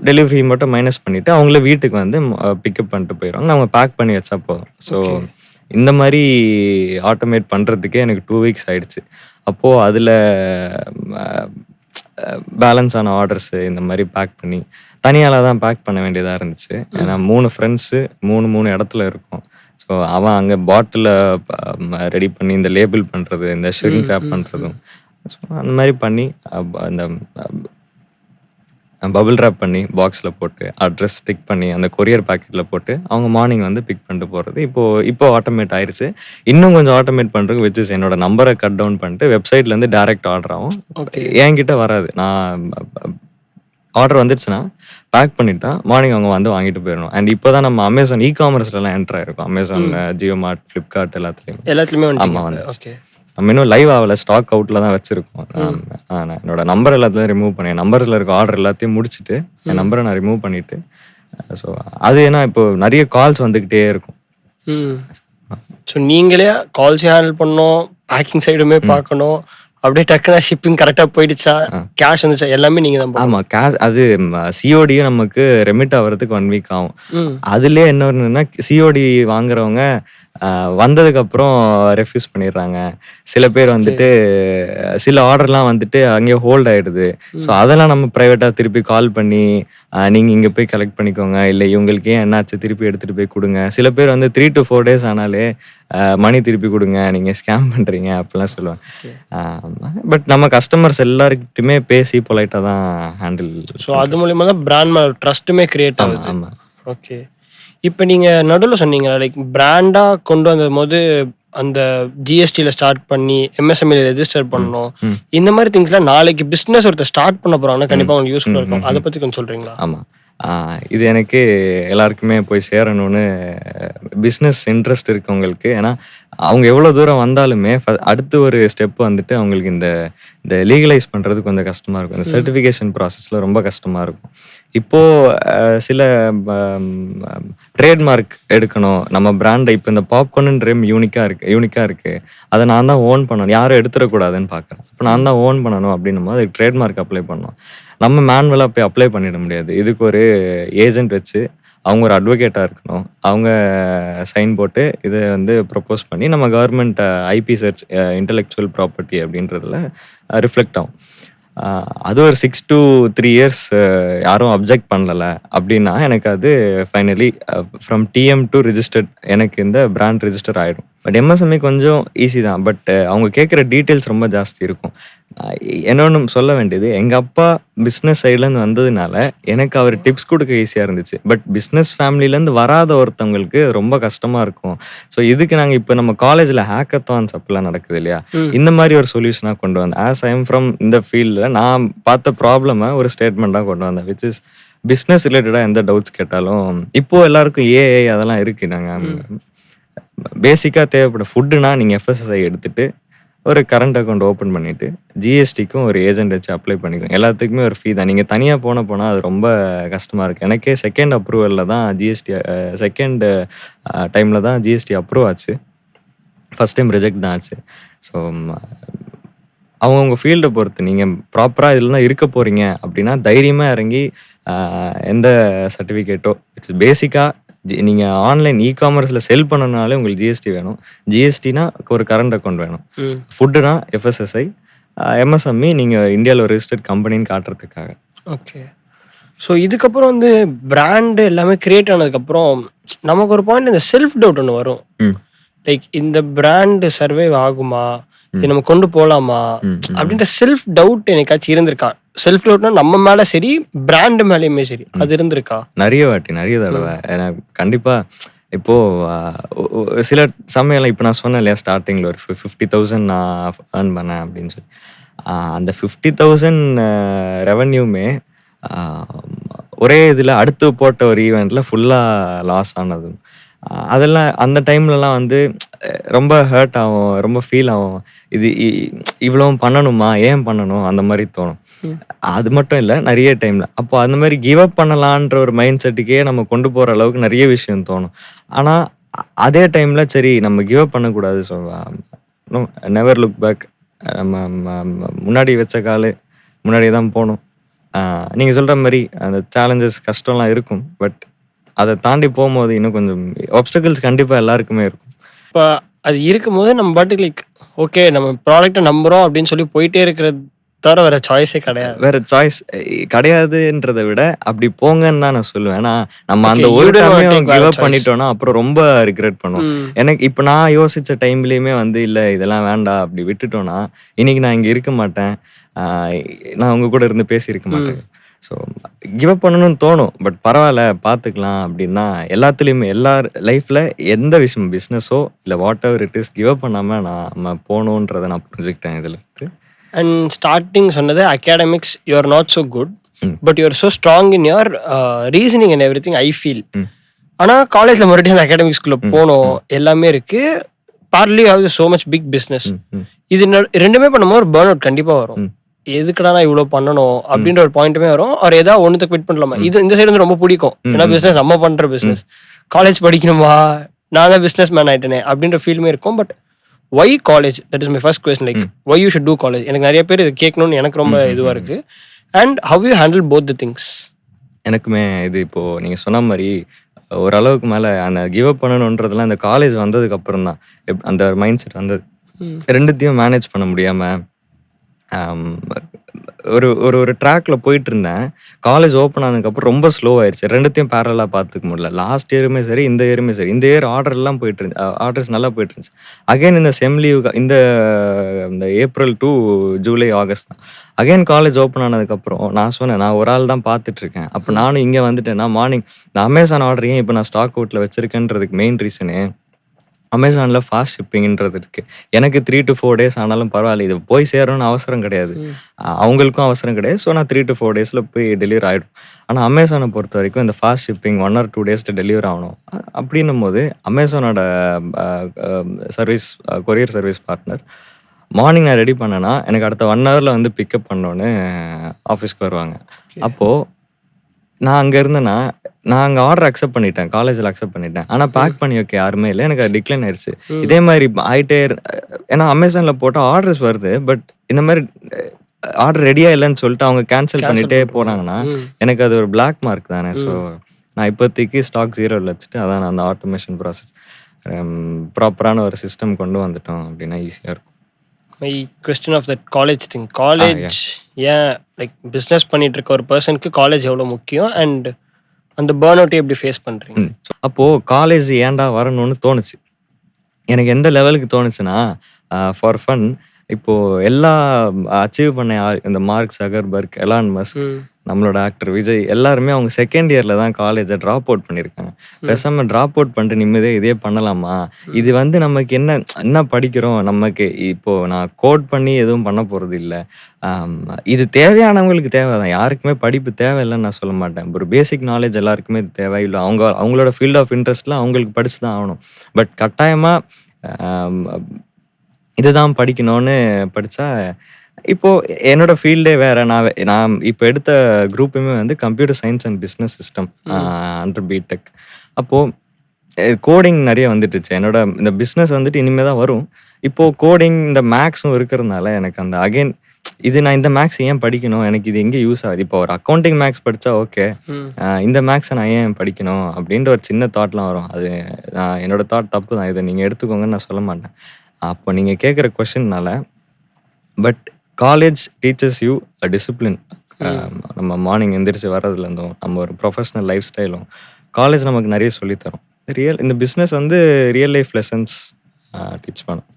டெலிவரி மட்டும் மைனஸ் பண்ணிவிட்டு அவங்கள வீட்டுக்கு வந்து பிக்கப் பண்ணிட்டு போயிடுவாங்க. நம்ம பேக் பண்ணி வச்சா போதும். So okay. இந்த மாதிரி ஆட்டோமேட் பண்ணுறதுக்கே எனக்கு 2 வீக்ஸ் ஆயிடுச்சு. அப்போது அதில் பேலன்ஸ் ஆன ஆர்டர்ஸு இந்த மாதிரி பேக் பண்ணி தனியால் தான் பேக் பண்ண வேண்டியதாக இருந்துச்சு. ஏன்னா 3 ஃப்ரெண்ட்ஸு 3 இடத்துல இருக்கோம். ஸோ அவன் அங்கே பாட்டிலை ரெடி பண்ணி இந்த லேபிள் பண்ணுறது, இந்த ஷ்ரிங்க் ரேப் பண்ணுறதும், ஸோ அந்த மாதிரி பண்ணி அந்த பபிள் ரேப் பண்ணி பாக்ஸில் போட்டு அட்ரஸ் ஸ்டிக் பண்ணி அந்த கொரியர் பேக்கெட்டில் போட்டு அவங்க மார்னிங் வந்து பிக் பண்ணிட்டு போகிறது இப்போ ஆட்டோமேட் ஆயிடுச்சு. இன்னும் கொஞ்சம் ஆட்டோமேட் பண்ணுறதுக்கு விச் இஸ் என்னோட நம்பரை கட் டவுன் பண்ணிட்டு வெப்சைட்லேருந்து டேரெக்ட் ஆர்டர் ஆகும். ஓகே. என்கிட்ட வராது. நான் ஆர்டர் வந்துடுச்சுன்னா பேக் பண்ணிட்டா மார்னிங் அவங்க வந்து வாங்கிட்டு போயிடணும். அண்ட் இப்போ தான் நம்ம அமேசான் இ-காமர்ஸ்லாம் என்ட்ரு ஆயிருக்கும். அமேசான், ஜியோ மார்ட், ஃப்ளிப்கார்ட் எல்லாத்துலேயுமே. எல்லாத்துலேயுமே ஆமாம் வந்துட்டீங்க. வந்துடுச்சு. ஓகே. நம்ம இன்னும் லைவ் ஆகலை, ஸ்டாக் அவுட்டில் தான் வச்சுருக்கோம். ம். நான் என்னோட நம்பர் எல்லாத்தையும் ரிமூவ் பண்ணேன். என் நம்பரில் இருக்க ஆர்டர் எல்லாத்தையும் முடிச்சுட்டு என் ம். நம்பரை நான் ரிமூவ் பண்ணிவிட்டு ஸோ அது ஏன்னா இப்போ நிறைய கால்ஸ் வந்துக்கிட்டே இருக்கும். ம். ஸோ நீங்களே கால்ஸ் ஹேண்டில் பண்ணணும், பேக்கிங் சைடுமே பார்க்கணும், அப்படியே டக்குனா ஷிப்பிங் கரெக்டாக போயிடுச்சா, கேஷ் வந்துச்சா, எல்லாமே நீங்கள் தான் பண்ணணும். ஆமாம், கேஷ் அது சிஓடியும் நமக்கு ரெமிட் ஆகிறதுக்கு 1 வீக் ஆகும். ம். அதுலேயே என்ன ஒன்றுன்னா சிஓடி வாங்குறவங்க வந்ததுக்கப்புறம் ரெஃப்யூஸ் பண்ணிடுறாங்க. சில பேர் வந்துட்டு சில ஆர்டர்லாம் வந்துட்டு அங்கேயே ஹோல்ட் ஆகிடுது. ஸோ அதெல்லாம் நம்ம ப்ரைவேட்டாக திருப்பி கால் பண்ணி நீங்கள் இங்கே போய் கலெக்ட் பண்ணிக்கோங்க, இல்லை இவங்களுக்கு ஏன் என்னாச்சு திருப்பி எடுத்துகிட்டு போய் கொடுங்க. சில பேர் வந்து 3 to 4 days ஆனாலே மணி திருப்பி கொடுங்க, நீங்கள் ஸ்கேம் பண்ணுறீங்க அப்படிலாம் சொல்லுவாங்க. பட் நம்ம கஸ்டமர்ஸ் எல்லாருக்கிட்டுமே பேசி பொலைட்டாக தான் ஹேண்டில். ஸோ அது மூலியமா தான் பிராண்ட் மேலே ட்ரஸ்ட்டுமே கிரியேட் ஆமாம் ஆகுது. ஆமாம். ஓகே. இப்போ நீங்கள் நடுவில் சொன்னீங்க லைக் பிராண்டாக கொண்டு வந்த போது அந்த ஜிஎஸ்டியில் ஸ்டார்ட் பண்ணி எம்எஸ்எம்இல ரெஜிஸ்டர் பண்ணணும். இந்த மாதிரி திங்ஸ்லாம் நாளைக்கு பிஸ்னஸ் ஒருத்தர் ஸ்டார்ட் பண்ண போகிறாங்கன்னா கண்டிப்பாக உங்களுக்கு யூஸ்ஃபுல்லாக இருக்கும். அதை பற்றி கொஞ்சம் சொல்கிறீங்களா? ஆமாம், இது எனக்கு எல்லாருக்குமே போய் சேரணும்னு பிஸ்னஸ் இன்ட்ரெஸ்ட் இருக்கவங்களுக்கு. ஏன்னா அவங்க எவ்வளோ தூரம் வந்தாலுமே அடுத்து ஒரு ஸ்டெப் வந்துட்டு அவங்களுக்கு இந்த லீகலைஸ் பண்ணுறது கொஞ்சம் கஷ்டமாக இருக்கும். இந்த சர்டிஃபிகேஷன் ப்ராசஸில் ரொம்ப கஷ்டமாக இருக்கும். இப்போது சில ட்ரேட்மார்க் எடுக்கணும் நம்ம பிராண்டை. இப்போ இந்த பாப்கார்ன் ரேம் யூனிக்காக இருக்குது, அதை நான் தான் ஓன் பண்ணணும், யாரும் எடுத்துடக்கூடாதுன்னு பார்க்குறேன். இப்போ நான் தான் ஓன் பண்ணணும் அப்படின்னும் போது அதுக்கு ட்ரேட்மார்க் அப்ளை பண்ணணும். நம்ம மேனுவலாக போய் அப்ளை பண்ணிட முடியாது. இதுக்கு ஒரு ஏஜென்ட் வச்சு அவங்க ஒரு அட்வொகேட்டாக இருக்கணும். அவங்க சைன் போட்டு இதை வந்து ப்ரப்போஸ் பண்ணி நம்ம government IP search intellectual property அப்படின்றதுல ரிஃப்ளெக்ட் ஆகும். அது ஒரு 6 to 3 years யாரும் அப்ஜெக்ட் பண்ணலை அப்படின்னா எனக்கு அது finally from TM to registered எனக்கு இந்த பிராண்ட் ரிஜிஸ்டர் ஆகிடும். பட் எம்எஸ்எம்இ கொஞ்சம் ஈஸி தான். பட் அவங்க கேட்குற டீட்டெயில்ஸ் ரொம்ப ஜாஸ்தி இருக்கும். என்னொன்று சொல்ல வேண்டியது, எங்கள் அப்பா பிஸ்னஸ் சைட்லேருந்து வந்ததுனால எனக்கு அவர் டிப்ஸ் கொடுக்க ஈஸியாக இருந்துச்சு. பட் பிஸ்னஸ் ஃபேமிலியிலேருந்து வராத ஒருத்தவங்களுக்கு ரொம்ப கஷ்டமாக இருக்கும். ஸோ இதுக்கு நாங்கள் இப்போ நம்ம காலேஜில் ஹேக்கத்தான்ஸ் அப்படிலாம் நடக்குது இல்லையா, இந்த மாதிரி ஒரு சொல்யூஷனாக கொண்டு வந்தேன். ஆஸ் ஐ எம் ஃப்ரம் இந்த ஃபீல்டில் நான் பார்த்த ப்ராப்ளமை ஒரு ஸ்டேட்மெண்ட்டாக கொண்டு வந்தேன். விச் இஸ் பிஸ்னஸ் ரிலேட்டடாக எந்த டவுட்ஸ் கேட்டாலும் இப்போது எல்லாருக்கும் ஏஐ அதெல்லாம் இருக்குது. நாங்கள் பேசிக்காக தேவைப்படும் ஃபுட்டுனா நீங்கள் எஃப்எஸ்எஸ்ஐ எடுத்துகிட்டு ஒரு கரண்ட் அக்கௌண்ட் ஓப்பன் பண்ணிவிட்டு ஜிஎஸ்டிக்கும் ஒரு ஏஜென்ட் வச்சு அப்ளை பண்ணிக்கோங்க. எல்லாத்துக்குமே ஒரு ஃபீ தான். நீங்கள் தனியாக போனால் அது ரொம்ப கஷ்டமாக இருக்குது. எனக்கே செகண்ட் அப்ரூவலில் தான் ஜிஎஸ்டி செகண்ட் டைமில் தான் ஜிஎஸ்டி அப்ரூவ் ஆச்சு. ஃபஸ்ட் டைம் ரிஜெக்ட் தான் ஆச்சு. ஸோ அவங்கவுங்க ஃபீல்டை பொறுத்து நீங்கள் ப்ராப்பராக இதில் தான் இருக்க போகிறீங்க அப்படின்னா தைரியமாக இறங்கி எந்த சர்டிஃபிகேட்டோ பேசிக்காக நீங்கள் ஆன்லைன் காமர்ஸில் செல் பண்ணனாலே உங்களுக்கு ஜிஎஸ்டி வேணும். ஜிஎஸ்டினா ஒரு கரண்ட் அக்கௌண்ட் வேணும். ஃபுட்டுனா எஃப்எஸ்எஸ்ஐ, எம்எஸ்எம்இ நீங்கள் இந்தியாவில் ஒரு ரிஜிஸ்டர்ட் கம்பெனின்னு காட்டுறதுக்காக. ஓகே. ஸோ இதுக்கப்புறம் வந்து பிராண்டு எல்லாமே கிரியேட் ஆனதுக்கப்புறம் நமக்கு ஒரு பாயிண்ட் இந்த செல்ஃப் டவுட் ஒன்று வரும். லைக் இந்த பிராண்டு சர்வைவ் ஆகுமா, இது நம்ம கொண்டு போகலாமா அப்படின்ற செல்ஃப் டவுட் எனக்காச்சும் இருந்திருக்கா? செல்ஃப் டவுட்னா நம்ம மேல சரி, பிராண்ட் மேலேயுமே சரி, அது இருந்திருக்கா? நிறைய வாட்டி, நிறைய தடவை. எனக்கு கண்டிப்பாக இப்போ சில சமயம் இப்போ நான் சொன்னேன் இல்லையா ஸ்டார்டிங்கில் ஒரு 50,000 நான் ஏர்ன் பண்ணேன் அப்படின்னு சொல்லி. அந்த 50,000 ரெவன்யூமே ஒரே இதில் அடுத்து போட்ட ஒரு ஈவெண்ட்டில் ஃபுல்லாக லாஸ் ஆனது. அதெல்லாம் அந்த டைம்லலாம் வந்து ரொம்ப ஹர்ட் ஆகும், ரொம்ப ஃபீல் ஆகும். இது இவ்வளோ பண்ணணுமா, ஏன் பண்ணணும் அந்த மாதிரி தோணும். அது மட்டும் இல்லை, நிறைய டைமில் அப்போ அந்த மாதிரி கிவ் அப் பண்ணலான்ற ஒரு மைண்ட் செட்டுக்கே நம்ம கொண்டு போகிற அளவுக்கு நிறைய விஷயம் தோணும். ஆனால் அதே டைமில் சரி நம்ம கிவ் அப் பண்ணக்கூடாது. So never look back. நம்ம முன்னாடி வச்ச காலு முன்னாடியே தான் போகணும். நீங்கள் சொல்கிற மாதிரி அந்த சேலஞ்சஸ் கஷ்டம்லாம் இருக்கும். பட் அதை தாண்டி போகும்போது இன்னும் கொஞ்சம் ஆப்ஸ்டக்கிள்ஸ் கண்டிப்பாக எல்லாருக்குமே இருக்கும். இப்போ அது இருக்கும்போது நம்ம பாட்டுக்கு லைக் ஓகே நம்ம ப்ராடக்ட்டை நம்புகிறோம் அப்படின்னு சொல்லி போயிட்டே இருக்கிறது தவிர வேற சாய்ஸே கிடையாது. வேற சாய்ஸ் கிடையாதுன்றதை விட அப்படி போங்கன்னு தான் நான் சொல்லுவேன். ஏன்னா நம்ம அந்த Okay, ஒரு you don't wanna டைமே take கிவ் bad அப் choice. பண்ணிட்டோம்னா அப்புறம் ரொம்ப ரிக்ரெட் பண்ணுவோம். எனக்கு இப்போ நான் யோசிச்ச டைம்லயுமே வந்து இல்லை இதெல்லாம் வேண்டாம் அப்படி விட்டுட்டோன்னா இன்னைக்கு நான் இங்கே இருக்க மாட்டேன். நான் உங்க கூட இருந்து பேசியிருக்க மாட்டேன். ஸோ கிவ் அப் பண்ணணும்னு தோணும். பட் பரவாயில்ல பார்த்துக்கலாம் அப்படின்னா எல்லாத்துலேயுமே எல்லா லைஃப்பில் எந்த விஷயம் பிஸ்னஸோ இல்லை whatever it is give up பண்ணாமல் நம்ம போகணுன்றதை நான் புரிஞ்சுக்கிட்டேன் இதில் இருக்கு. அண்ட் ஸ்டார்டிங் சொன்னது academics you are not so good, hmm. But you are so strong in your reasoning and everything I feel. Hmm. ஆனால் காலேஜில் மறுபடியும் அந்த அகாடமிக்ஸ்குள்ளே போனோம், எல்லாமே இருக்கு. Partly how so much big business. இது ரெண்டுமே பண்ணும்போது ஒரு பேர்ன் அவுட் கண்டிப்பாக வரும். ம். எதுக்குடா நான் இவ்வளோ பண்ணணும் அப்படின்ற ஒரு பாயிண்ட்டுமே வரும். அவர் ஏதாவது ஒன்றுத்தை குவிட் பண்ணலாமா, இது இந்த சைடு வந்து ரொம்ப பிடிக்கும். ஏன்னா பிஸ்னஸ் நம்ம பண்ணுற பிஸ்னஸ், காலேஜ் படிக்கணுமா, நான் தான் பிஸ்னஸ் மேன் ஆயிட்டேனே அப்படின்ற ஃபீலுமே இருக்கும். But why college, that is my first question. Like why you should do college. எனக்கு நிறைய பேர் இது கேட்கணும்னு எனக்கு ரொம்ப இதுவாக இருக்கு. And how you handle both the things? எனக்குமே இது இப்போது நீங்கள் சொன்ன மாதிரி ஓரளவுக்கு மேலே அந்த கிவ் அப் பண்ணணுன்றதுலாம் இந்த காலேஜ் வந்ததுக்கு அப்புறம் தான் அந்த மைண்ட் செட் வந்தது. ரெண்டுத்தையும் மேனேஜ் பண்ண முடியாமல் ஒரு ஒரு ட்ராக்ல போயிட்டு இருந்தேன். காலேஜ் ஓப்பன் ஆனதுக்கப்புறம் ரொம்ப ஸ்லோ ஆயிடுச்சு. ரெண்டுத்தையும் பேரலாக பார்த்துக்க முடியல. லாஸ்ட் இயருமே சரி, இந்த இயருமே சரி. இந்த இயர் ஆர்டர்லாம் போயிட்டு இருந்துச்சு, ஆர்டர்ஸ் நல்லா போயிட்டு இருந்துச்சு. அகைன் இந்த செம் லீவ் இந்த ஏப்ரல் டு ஜூலை ஆகஸ்ட் தான். அகைன் காலேஜ் ஓப்பன் ஆனதுக்கப்புறம் நான் சொன்னேன் நான் ஒரு ஆள் தான் பார்த்துட்டு இருக்கேன். அப்போ நானும் இங்கே வந்துட்டேன்னா மார்னிங் இந்த அமேசான் ஆர்டர் ஏன் இப்போ நான் ஸ்டாக் அவுட்டில் வச்சிருக்கேன்றதுக்கு மெயின் ரீசனே அமேசானில் ஃபாஸ்ட் ஷிப்பிங்ன்றது இருக்குது. எனக்கு 3 to 4 days ஆனாலும் பரவாயில்ல, இது போய் சேரணும்னு அவசரம் கிடையாது, அவங்களுக்கும் அவசரம் கிடையாது. ஸோ நான் 3 to 4 days போய் டெலிவரி ஆகிடும். ஆனால் அமேசானை பொறுத்த வரைக்கும் இந்த fast shipping 1 or 2 days delivery ஆகணும். அப்படின்னும் போது அமேசானோட service courier service partner morning நான் ரெடி பண்ணேன்னா எனக்கு அடுத்த 1 hour வந்து பிக்கப் பண்ணோன்னு ஆஃபீஸ்க்கு வருவாங்க. அப்போது நான் அங்கே இருந்தேன்னா நான் அங்கே ஆர்டர் அக்செப்ட் பண்ணிட்டேன், காலேஜில் அக்செப்ட் பண்ணிட்டேன். ஆனால் பேக் பண்ணி வைக்க யாருமே இல்லை, எனக்கு அது டிக்ளைன் ஆயிடுச்சு. இதே மாதிரி ஆகிட்டே ஏன்னா அமேசானில் போட்டால் ஆர்டர்ஸ் வருது, பட் இந்த மாதிரி ஆர்டர் ரெடியாக இல்லைன்னு சொல்லிட்டு அவங்க கேன்சல் பண்ணிட்டே போகிறாங்கன்னா எனக்கு அது ஒரு பிளாக் மார்க் தானே. ஸோ நான் இப்போதைக்கு ஸ்டாக் 0ல் வச்சுட்டு அதான் நான் அந்த ஆட்டோமேஷன் ப்ராசஸ் ப்ராப்பரான ஒரு சிஸ்டம் கொண்டு வந்துட்டோம் அப்படின்னா ஈஸியாக இருக்கும். My question of that college thing. College ஏன் லைக் பிஸ்னஸ் பண்ணிட்டு இருக்க ஒரு பர்சனுக்கு காலேஜ் எவ்வளோ முக்கியம் அண்ட் அந்த பேர்ன் அவுட்டை எப்படி ஃபேஸ் பண்ணுறீங்க? அப்போது காலேஜ் ஏன்டா வரணும்னு தோணுச்சு. எனக்கு எந்த லெவலுக்கு தோணுச்சுன்னா ஃபார் ஃபன் இப்போது எல்லா அச்சீவ் பண்ண இந்த மார்க் ஜக்கர்பர்க், எலான் மஸ்க், நம்மளோட ஆக்டர் விஜய் எல்லாருமே அவங்க செகண்ட் இயர்ல தான் காலேஜை ட்ராப் அவுட் பண்ணியிருக்காங்க. பேசாம ட்ராப் அவுட் பண்ணிட்டு நிம்மதியாக இதே பண்ணலாமா? இது வந்து நமக்கு என்ன படிக்கிறோம்? நமக்கு இப்போ நான் கோட் பண்ணி எதுவும் பண்ண போறது இல்ல. இது தேவையானவங்களுக்கு தேவைதான். யாருக்குமே படிப்பு தேவையில்லைன்னு நான் சொல்ல மாட்டேன். ஒரு பேசிக் நாலேஜ் எல்லாருக்குமே தேவை. இல்ல அவங்களோட ஃபீல்ட் ஆஃப் இன்ட்ரெஸ்ட்ல அவங்களுக்கு படிச்சு தான் ஆகணும். பட் கட்டாயமா ஆம், இதுதான் படிக்கணும்னு படிச்சா இப்போ என்னோட ஃபீல்டே வேற. நான் இப்போ எடுத்த குரூப்புமே வந்து computer science and business system under BTech. அப்போ கோடிங் நிறைய வந்துட்டுச்சு. என்னோட இந்த பிஸ்னஸ் வந்துட்டு இனிமே தான் வரும். இப்போ கோடிங் இந்த மேக்ஸும் இருக்கிறதுனால எனக்கு அந்த அகைன் இது நான் இந்த மேக்ஸ் ஏன் படிக்கணும்? எனக்கு இது எங்கே யூஸ் ஆகுது? இப்போ ஒரு அக்கௌண்டிங் மேக்ஸ் படிச்சா ஓகே. இந்த மேக்ஸை நான் ஏன் படிக்கணும்? அப்படின்ற ஒரு சின்ன தாட்லாம் வரும். அது என்னோட தாட் தப்பு தான். இதை நீங்கள் எடுத்துக்கோங்கன்னு நான் சொல்ல மாட்டேன். அப்போ நீங்கள் கேட்குற கொஷின்னால but college teachers you a discipline. நம்ம மார்னிங் எந்திரிச்சு வர்றதுலேருந்தும் நம்ம ஒரு ப்ரொஃபஷனல் லைஃப் ஸ்டைலும் காலேஜ் நமக்கு நிறைய சொல்லித்தரும். இந்த பிஸ்னஸ் வந்து ரியல் லைஃப் லெசன்ஸ் டீச் பண்ணும்.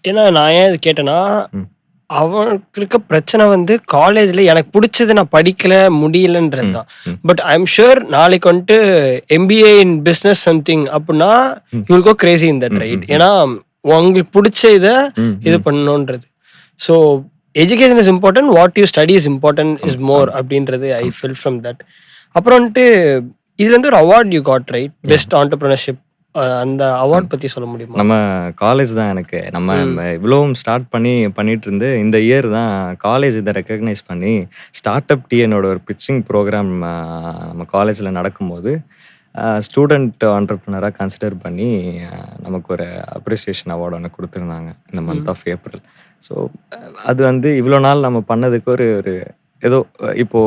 ஏன்னா நான் ஏன் இது கேட்டேன்னா, அவனுக்கு இருக்க பிரச்சனை வந்து காலேஜ்ல எனக்கு பிடிச்சது நான் படிக்கல முடியலன்றது தான். பட் ஐ எம் ஷூர் நாளைக்கு வந்துட்டு எம்பிஏ இன் பிஸ்னஸ் சம்திங் அப்படின்னா you will go crazy in that right. ஏன்னா உங்களுக்கு பிடிச்ச இதை இது பண்ணணுன்றது. So education is important, what you study is important is more அப்படின்றது ஐ ஃபீல் ஃப்ரம் தட். அப்புறம் வந்துட்டு இதுல இருந்து ஒரு award you got right, best entrepreneurship. அந்த அவார்ட் பத்தி சொல்ல முடியுமா? நம்ம காலேஜ் தான் எனக்கு நம்ம இவ்வளவும் ஸ்டார்ட் பண்ணிட்டு இருந்து இந்த இயர் தான் காலேஜ் இதை ரெக்கக்னைஸ் பண்ணி ஸ்டார்ட் அப் டிஎனோட ஒரு பிச்சிங் ப்ரோக்ராம் நம்ம காலேஜில் நடக்கும்போது ஸ்டூடெண்ட் ஆண்டர்பிரினராக கன்சிடர் பண்ணி நமக்கு ஒரு அப்ரிசியேஷன் அவார்டு ஒன்று கொடுத்துருந்தாங்க இந்த மந்த் ஆஃப் ஏப்ரல். ஸோ அது வந்து இவ்வளோ நாள் நம்ம பண்ணதுக்கு ஒரு ஏதோ இப்போ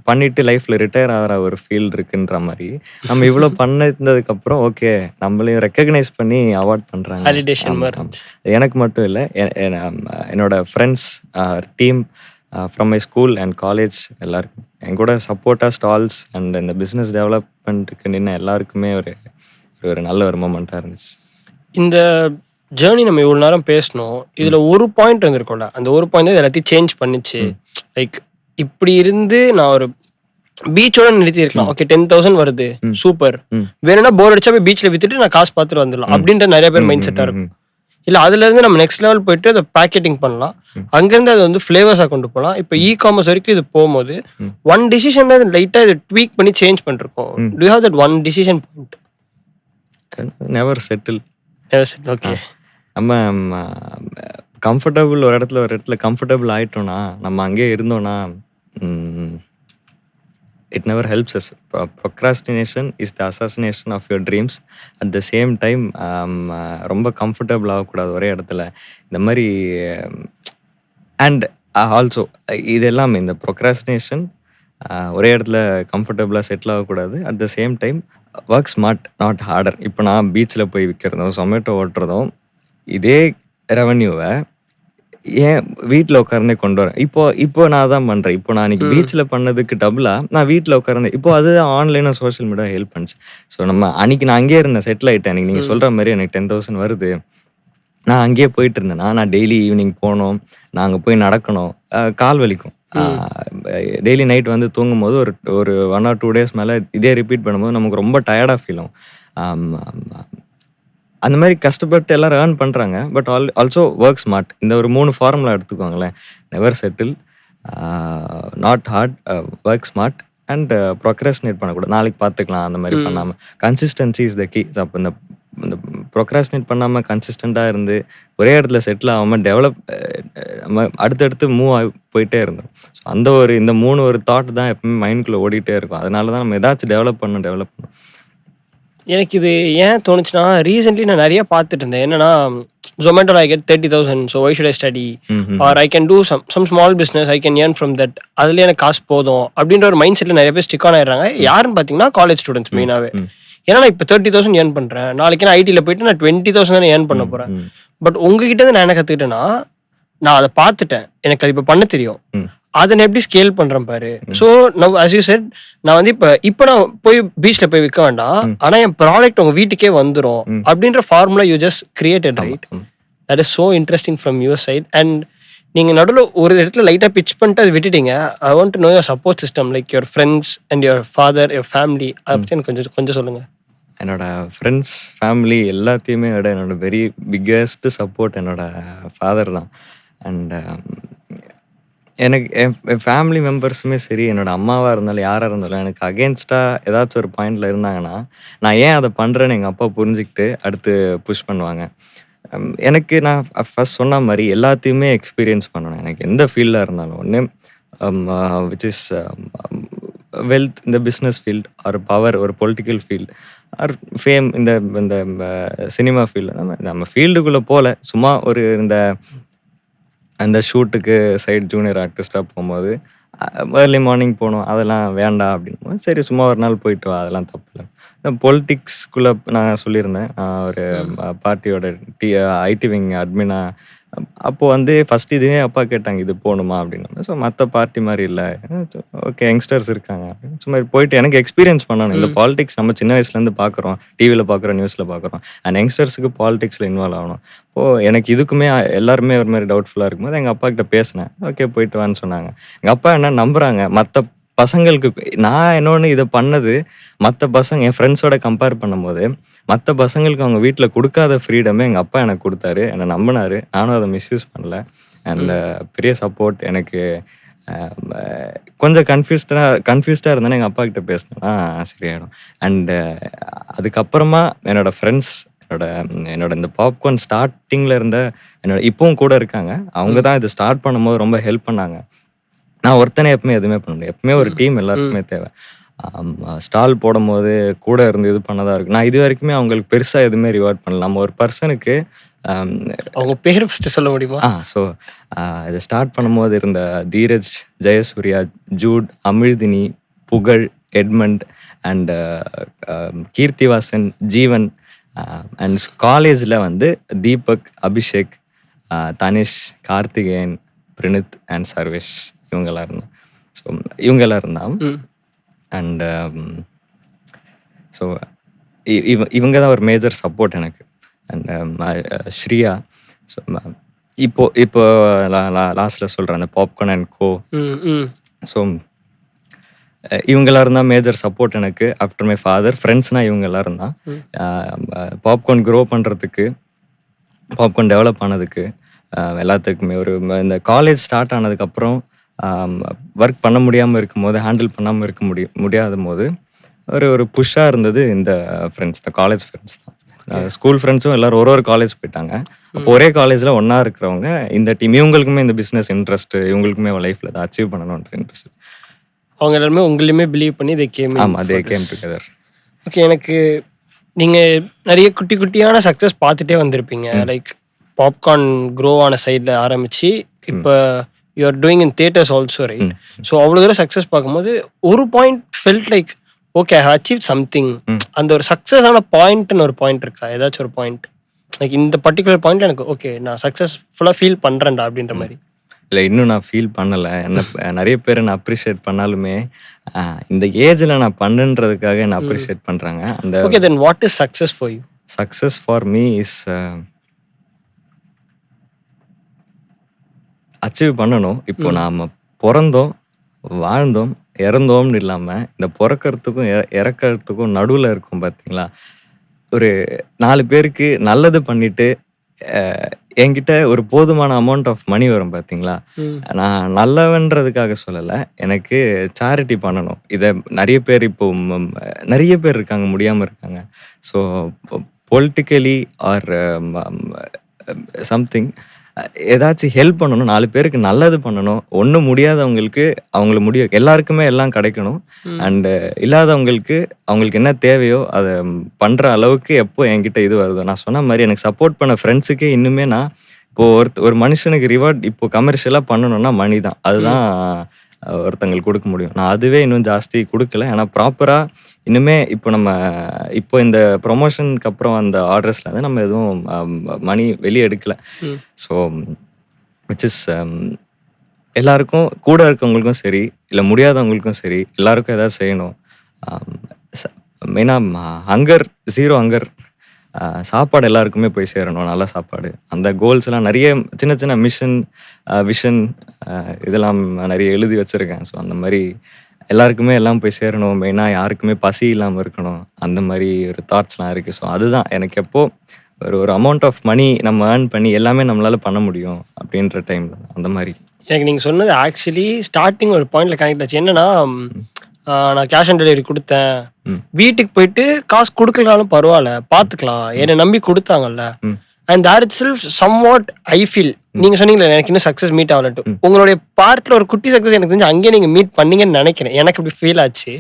பண்ணிட்டு லைஃப்ல ரிட்டையர் ஆகிற ஒரு ஃபீல் இருக்குன்ற மாதிரி நம்ம இவ்வளோ பண்ணதுக்கு அப்புறம் ஓகே நம்மளையும் ரெக்கக்னைஸ் பண்ணி அவார்ட் பண்றாங்க. எனக்கு மட்டும் இல்லை, என்னோட friends team from my school and college எல்லாருக்கும் என் கூட சப்போர்ட்டாக ஸ்டால்ஸ் அண்ட் இந்த பிஸ்னஸ் டெவலப்மெண்ட்டுக்கு நின்று எல்லாருக்குமே ஒரு நல்ல ஒரு மூமெண்ட்டாக இருந்துச்சு. இந்த ஜேர்னி நம்ம இவ்வளோ நேரம் பேசணும். இதில் ஒரு பாயிண்ட் வந்துருக்கோம்ல, அந்த ஒரு பாயிண்ட் எல்லாத்தையும் சேஞ்ச் பண்ணிச்சு. லைக் இப்படி இருந்து நான் ஒரு பீச்சோட நிறுத்தி இருக்கலாம். ஓகே 10,000 வருது சூப்பர், வேணும்னா போர் அடிச்சா போய் பீச்ல வித்துட்டு நான் காசு பார்த்துட்டு வந்துடலாம் அப்படின்ற நிறைய பேர் மைண்ட் செட்டா இருக்கும். இல்ல அதுல இருந்து நம்ம நெக்ஸ்ட் லெவல் போயிட்டு அதை பேக்கெட்டிங் பண்ணலாம், அங்கிருந்து அதை வந்து ஃபிளேவர்ஸா கொண்டு போகலாம். இப்போ காமர்ஸ் வரைக்கும் இது போகும்போது ஒன் டிசிஷன் தான் லைட்டா இதை ட்வீக் பண்ணி சேஞ்ச் பண்ணிருக்கோம். To you have that one decision point? Never settle. Okay, நம்ம கம்ஃபர்டபுள் ஒரு இடத்துல கம்ஃபர்டபுள் ஆயிட்டோம்னா நம்ம அங்கேயே இருந்தோம்னா it never helps us. Procrastination is the assassination of your dreams. At the same time ரொம்ப கம்ஃபர்டபுள் ஆகக்கூடாது ஒரே இடத்துல இந்த மாதிரி. அண்ட் ஆல்சோ இது எல்லாமே இந்த ப்ரொக்ராஸ்டினேஷன் ஒரே இடத்துல கம்ஃபர்டபுளாக செட்டில் ஆகக்கூடாது. At the same time work smart not harder. இப்போ நான் பீச்சில் போய் விற்கிறதும் சொமேட்டோ ஓட்டுறதும் இதே ரெவன்யூவை ஏன் வீட்டில் உட்கார்ந்தே கொண்டு வரேன். இப்போ நான் தான் பண்ணுறேன். இப்போ நான் இன்னைக்கு பீச்சில் பண்ணதுக்கு டபுளாக நான் வீட்டில் உட்கார்ந்தேன். இப்போ அது ஆன்லைனாக சோஷியல் மீடியா ஹெல்ப் பண்ணுச்சு. ஸோ நம்ம அன்னைக்கு நான் அங்கேயே இருந்தேன், செட்டில் ஆகிட்டேன். எனக்கு நீங்கள் சொல்கிற மாதிரி எனக்கு 10,000 வருது, நான் அங்கேயே போயிட்டு இருந்தேன்னா நான் டெய்லி ஈவினிங் போகணும், நான் அங்கே போய் நடக்கணும், கால் வலிக்கும். டெய்லி நைட் வந்து தூங்கும் போது ஒரு 1 or 2 days மேலே இதே ரிப்பீட் பண்ணும்போது நமக்கு ரொம்ப டயர்டாக ஃபீல் ஆகும். அந்த மாதிரி கஷ்டப்பட்டு எல்லாரும் ஏர்ன் பண்ணுறாங்க. But also work smart. இந்த ஒரு 3 ஃபார்முலா எடுத்துக்கோங்களேன். Never settle, not hard, work smart and procrastinate பண்ணக்கூடாது. நாளைக்கு பார்த்துக்கலாம் அந்த மாதிரி பண்ணாமல் கன்சிஸ்டன்சி இஸ் த கீ. அப்போ இந்த ப்ரொக்ராஸ்டினேட் பண்ணாமல் கன்சிஸ்டண்ட்டாக இருந்து ஒரே இடத்துல செட்டில் ஆகாமல் நம்ம அடுத்தடுத்து மூவ் ஆகி போயிட்டே இருந்தோம். ஸோ இந்த 3 தாட் தான் எப்பவுமே மைண்ட்குள்ளே ஓடிட்டே இருக்கும். அதனால தான் நம்ம ஏதாச்சும் டெவலப் பண்ணணும். எனக்கு இது ஏன் தோணுச்சுன்னா, ரீசென்ட்லி நான் நிறைய பார்த்துட்டு இருந்தேன். என்னன்னா Zomato I get 30,000, so why should I study? Or I can do some small business, I can earn from that. அதுல எனக்கு காசு போதும் அப்படின்ற ஒரு மைண்ட் செட்ல நிறைய பேர் ஸ்டிக் ஆன் ஆயிடுறாங்க. யாருன்னு பார்த்தீங்கன்னா காலேஜ் ஸ்டூடெண்ட்ஸ் மெயினாவே. ஏன்னா நான் இப்போ 30,000 ஏர்ன் பண்றேன், நாளைக்கு நான் ஐடியில் போயிட்டு நான் 20,000 தானே ஏர்ன் பண்ண போறேன். பட் உங்ககிட்ட இருந்து நான் என்ன கத்துக்கிட்டேன்னா, நான் அதை பார்த்துட்டேன், எனக்கு அது இப்போ பண்ண தெரியும், அதை நான் எப்படி ஸ்கேல் பண்றேன் பாரு. ஸோ நான் as you said, நான் வந்து இப்போ நான் போய் பீச்ல போய் விற்க வேண்டாம், ஆனா என் ப்ராடக்ட் உங்க வீட்டுக்கே வந்துடும் அப்படின்ற formula you just created right. That is so interesting from your side. And நீங்க நடுவுல ஒரு இடத்துல லைட்டா பிட்ச் பண்ணிட்டு அத விட்டுட்டீங்க. I want to know your support system like your friends and your father, your family. அத ம். பத்தி எனக்கு கொஞ்சம் கொஞ்சம் சொல்லுங்க. என்னோட ஃப்ரெண்ட்ஸ், ஃபேமிலி எல்லாத்தையுமே விட என்னோட பிக்கெஸ்ட் சப்போர்ட் என்னோட ஃபாதர் தான். அண்ட் எனக்கு என் ஃபேமிலி மெம்பர்ஸுமே சரி, என்னோட அம்மாவா இருந்தாலும், யாரா இருந்தாலும் எனக்கு அகெயின்ஸ்ட்டா ஏதாச்சும் ஒரு பாயிண்ட்ல இருந்தாங்கன்னா, நான் ஏன் அத பண்றேன்னு எங்க அப்பா புரிஞ்சுகிட்டு அடுத்து புஷ் பண்ணுவாங்க. எனக்கு நான் ஃபர்ஸ்ட் சொன்ன மாரி எல்லாத்தையுமே எக்ஸ்பீரியன்ஸ் பண்ணணும். எனக்கு எந்த ஃபீல்டா இருந்தாலும். ஒண்ணு விச் இஸ் வெல்த் இந்த பிசினஸ் ஃபீல்ட் ஆர் பவர் ஒரு பொலிட்டிக்கல் ஃபீல்ட் ஆர் ஃபேம் இந்த இந்த சினிமா ஃபீல்டு நம்ம ஃபீல்டுக்குள்ள போல. சும்மா ஒரு இந்த அந்த ஷூட்டுக்கு சைட் ஜூனியர் ஆர்டிஸ்ட்டா போம்போது, ஏர்லி மார்னிங் போணும். அதெல்லாம் வேண்டாம் அப்படின்னும்போது, சரி சும்மா ஒரு நாள் போயிட்டு வா. அதெல்லாம் தப்பில்ல. பொலிட்டிக்ஸ்குள்ள நான் சொல்லியிருந்தேன். நான் ஒரு ம். பார்ட்டியோட ஐடி விங் அட்மினா அப்போ வந்து ஃபர்ஸ்ட் இதுவே அப்பா கேட்டாங்க. இது போணுமா அப்படின்னு. ஸோ மத்த பார்ட்டி மாரி இல்ல. ஓகே யங்ஸ்டர்ஸ் இருக்காங்க. சும்மா போயிட்டு எனக்கு எக்ஸ்பீரியன்ஸ் பண்ணணும். இந்த ம். பாலிடிக்ஸ் நம்ம சின்ன வயசுலேருந்து பார்க்குறோம். டிவில பார்க்குறோம், நியூஸ்ல பார்க்குறோம். அண்ட் யங்ஸ்டர்ஸ்க்கு பாலிடிக்ஸ்ல இன்வால்வ் ஆகணும். ஓ! எனக்கு இதுக்குமே எல்லாருமே ஒரு மாரி டவுட்ஃபுல்லா இருக்கும்போது, எங்க அப்பாகிட்ட பேசினேன். ஓகே போயிட்டு வான்னு சொன்னாங்க. எங்க அப்பா என்ன நம்புறாங்க. மத்த பசங்களுக்கு நான் இன்னொன்னு இத பண்ணது, மத்த பசங்க என் ஃப்ரெண்ட்ஸோட கம்பேர் பண்ணும்போது, மத்த பசங்களுக்கு அவங்க வீட்ல குடுக்காத ஃப்ரீடமே எங்க அப்பா எனக்கு குடுத்தாரு. என்ன நம்புனாரு. நானும் அத மிஸ்யூஸ் பண்ணல. அண்ட் ம். பெரிய சப்போர்ட் எனக்கு அ ம கொஞ்சம் கன்ஃப்யூஸ்டா இருந்தேன்னா, எங்க அப்பாகிட்ட பேசினேன்னா சரியாயிடும். அண்ட் அதுக்கப்புறமா என்னோட ஃப்ரெண்ட்ஸ் என்னோட என்னோட இந்த பாப்கார்ன் ஸ்டார்ட்டிங்ல இருந்த என்னோட இப்பவும் கூட இருக்காங்க. அவங்க ம். தான் இத ஸ்டார்ட் பண்ணும்போது ரொம்ப ஹெல்ப் பண்ணாங்க. நான் ஒருத்தனே எப்பவுமே எதுவுமே பண்ண முடியாது. எப்பவுமே ஒரு ம். டீம் ம். எல்லாருக்குமே தேவை. ஸ்டால் போடும்போது கூட இருந்து இது பண்ணதா இருக்கு. நான் இதுவரைக்குமே அவங்களுக்கு பெருசா எதுவுமே ரிவார்ட் பண்ணல. நம்ம ஒரு பர்சனுக்கு அம் அவங்க பேரு ஃபர்ஸ்ட்டு சொல்ல முடியுமா? ஸோ இத ஸ்டார்ட் பண்ணும்போது இருந்த Dheeraj, Jayasuriya, Jude, Amizhthini, Pugazh, Edmund and Keerthivasan, Jeevan and காலேஜ்ல வந்து தீபக், அபிஷேக், தனிஷ், கார்த்திகேயன், பிரினித் அண்ட் சர்வேஷ் இவங்கலாம் இருந்தாங்க. ஸோ இவங்கலாம் இருந்தாங்க. ம். அண்ட் ஸோ இவங்க தான் ஒரு மேஜர் சப்போர்ட் எனக்கு. And Sriya. ஸோ இப்போ இப்போ லாஸ்ட்ல சொல்றேன் அந்த பாப்கார்ன் அண்ட் கோ. ம். ம். ஸோ இவங்க எல்லாரும் தான் மேஜர் சப்போர்ட் எனக்கு. ஆஃப்டர் மை ஃபாதர் ஃப்ரெண்ட்ஸ்னா இவங்க எல்லாரும் தான். ம். பாப்கார்ன் க்ரோ பண்றதுக்கு, பாப்கார்ன் டெவலப் ஆனதுக்கு எல்லாத்துக்குமே இந்த காலேஜ் ஸ்டார்ட் ஆனதுக்கப்புறம் ஒர்க் பண்ண முடியாம இருக்கும்போது, ஹேண்டில் பண்ணாம இருக்க முடியாதபோது ஒரு புஷ்ஷா இருந்தது இந்த ஃப்ரெண்ட்ஸ் தான். காலேஜ் ஃப்ரெண்ட்ஸ் தான். ஓகே. ஸ்கூல் ஃப்ரெண்ட்ஸும் எல்லாரும் ஒரு காலேஜ் போயிட்டாங்க. அப்போ ம். ஒரே காலேஜ்ல ஒண்ணா இருக்கிறவங்க இந்த டீம். இவங்களுக்குமே இந்த பிசினஸ் இன்ட்ரெஸ்ட், இவங்களுக்குமே லைஃப்ல இத அச்சீவ் பண்ணணும்ன்ற இன்ட்ரெஸ்ட். அவங்க எல்லாருமே உங்களையுமே பிலீவ் பண்ணி தே கேம் இன் ஆமா, they for came this. Together. Okay. எனக்கு நீங்க நெறைய குட்டி குட்டியான சக்சஸ் பார்த்துட்டே வந்திருப்பீங்க. ம், லைக் பாப்கார்ன் க்ரோ ஆன சைட்ல ஆரம்பிச்சு, இப்ப ம், you are doing in theatres also right? ம், ஸோ அவ்வளோ தூரம் சக்சஸ் பார்க்கும்போது, ஒரு point felt like okay I have achieved something. ம். அந்த ஒரு சக்சஸ் ஆன பாயிண்ட்ன்னு ஒரு பாயிண்ட் இருக்கா? ஏதாச்சும் ஒரு பாயிண்ட்? லைக் இந்த பர்ட்டிகுலர் பாயிண்ட்ல எனக்கு ஓகே நான் சக்சஸ்ஃபுல்லா ஃபீல் பண்றேன்டா அப்படின்ற ம். மாரி. இல்ல இன்னும் நான் ஃபீல் பண்ணல. என்ன நெறைய பேர் என்ன அப்ரிஷியேட் பண்ணாலுமே, அ இந்த ஏஜ்ல நான் பண்ணேன்றதுக்காக என்ன ம். அப்ரிஷியேட் பண்றாங்க. அந்த okay then what is success for you? Success for me is achieve பண்ணணும். இப்போ ம். நாம பொறந்தோம், வாழ்ந்தோம், இறந்தோம்னு இல்லாம, இந்த பொறக்கறதுக்கும், இறக்கறதுக்கும் நடுவுல இருக்கும் பார்த்தீங்களா? ஒரு 4 பேருக்கு நல்லது பண்ணிட்டு, அ என்கிட்ட ஒரு போதுமான அமௌண்ட் ஆஃப் மணி வரும் பார்த்தீங்களா? ம். நான் நல்லவன்றதுக்காக சொல்லல. எனக்கு சேரிட்டி பண்ணணும். இத நெறைய பேர் இப்போ நெறைய பேர் இருக்காங்க, முடியாம இருக்காங்க. ஸோ பொலிட்டிக்கலி ஆர் சம்திங் ஏதாச்சும் ஹெல்ப் பண்ணணும். 4 பேருக்கு நல்லது பண்ணணும். ஒண்ணும் முடியாதவங்களுக்கு அவங்கள முடியும் எல்லாருக்குமே எல்லாம் கிடைக்கணும். ம். அண்ட் இல்லாதவங்களுக்கு அவங்களுக்கு என்ன தேவையோ அத பண்ற அளவுக்கு எப்போ என்கிட்ட இது வருதோ, நான் சொன்ன மாரி எனக்கு சப்போர்ட் பண்ண ஃப்ரெண்ட்ஸுக்கே இன்னுமே நான் இப்போ ஒரு மனுஷனுக்கு ரிவார்ட் இப்போ கமர்ஷியலா பண்ணணும்னா மணி தான். ம். அதுதான் ஒருத்தங்களுக்கு குடுக்க முடியும். நான் அதுவே இன்னும் ஜாஸ்தி குடுக்கல. ஆனா ப்ராப்பரா இன்னுமே இப்போ இந்த ப்ரமோஷனுக்கு அப்புறம் அந்த ஆர்டர்ஸ்ல வந்து நம்ம எதுவும் மணி வெளிய எடுக்கல. ம். ஸோ விச் இஸ் எல்லாருக்கும் கூட இருக்கவங்களுக்கும் சரி, இல்ல முடியாதவங்களுக்கும் சரி, எல்லாருக்கும் ஏதாவது செய்யணும். மெயினா ஹங்கர், 0 ஹங்கர் சாப்பாடு எல்லாருக்குமே போய் சேரணும், நல்ல சாப்பாடு. அந்த கோல்ஸ்லாம் நிறைய சின்ன சின்ன மிஷன், விஷன் இதெல்லாம் நிறைய எழுதி வச்சிருக்கேன். ஸோ அந்த மாதிரி எல்லாருக்குமே எல்லாம் போய் சேரணும். மெயினாக யாருக்குமே பசி இல்லாமல் இருக்கணும். அந்த மாதிரி ஒரு தாட்ஸ்லாம் இருக்குது. ஸோ அதுதான் எனக்கு எப்போ ஒரு அமௌண்ட் ஆஃப் மணி நம்ம ஏர்ன் பண்ணி எல்லாமே நம்மளால பண்ண முடியும் அப்படின்ற டைம்ல அந்த மாதிரி. எனக்கு நீங்கள் சொன்னது ஆக்சுவலி ஸ்டார்டிங் ஒரு பாயிண்ட்ல கனெக்ட் ஆச்சு. என்னன்னா நான் கேஷ் ஆன் டெலிவரி கொடுத்தேன். வீட்டுக்கு போயிட்டு காசு கொடுக்கலனாலும் பரவாயில்ல, பார்த்துக்கலாம், என்னை நம்பி கொடுத்தாங்கல்ல. And that itself somewhat I feel. நீங்க சொன்னீங்களே எனக்கு இன்னும் சக்ஸஸ் மீட் ஆகலட்டு, உங்களுடைய பார்ட்ல ஒரு குட்டி சக்ஸஸ் எனக்கு தெரிஞ்சு அங்கேயே நீங்க மீட் பண்ணீங்கன்னு நினைக்கிறேன். எனக்கு இப்படி ஃபீல் ஆச்சு.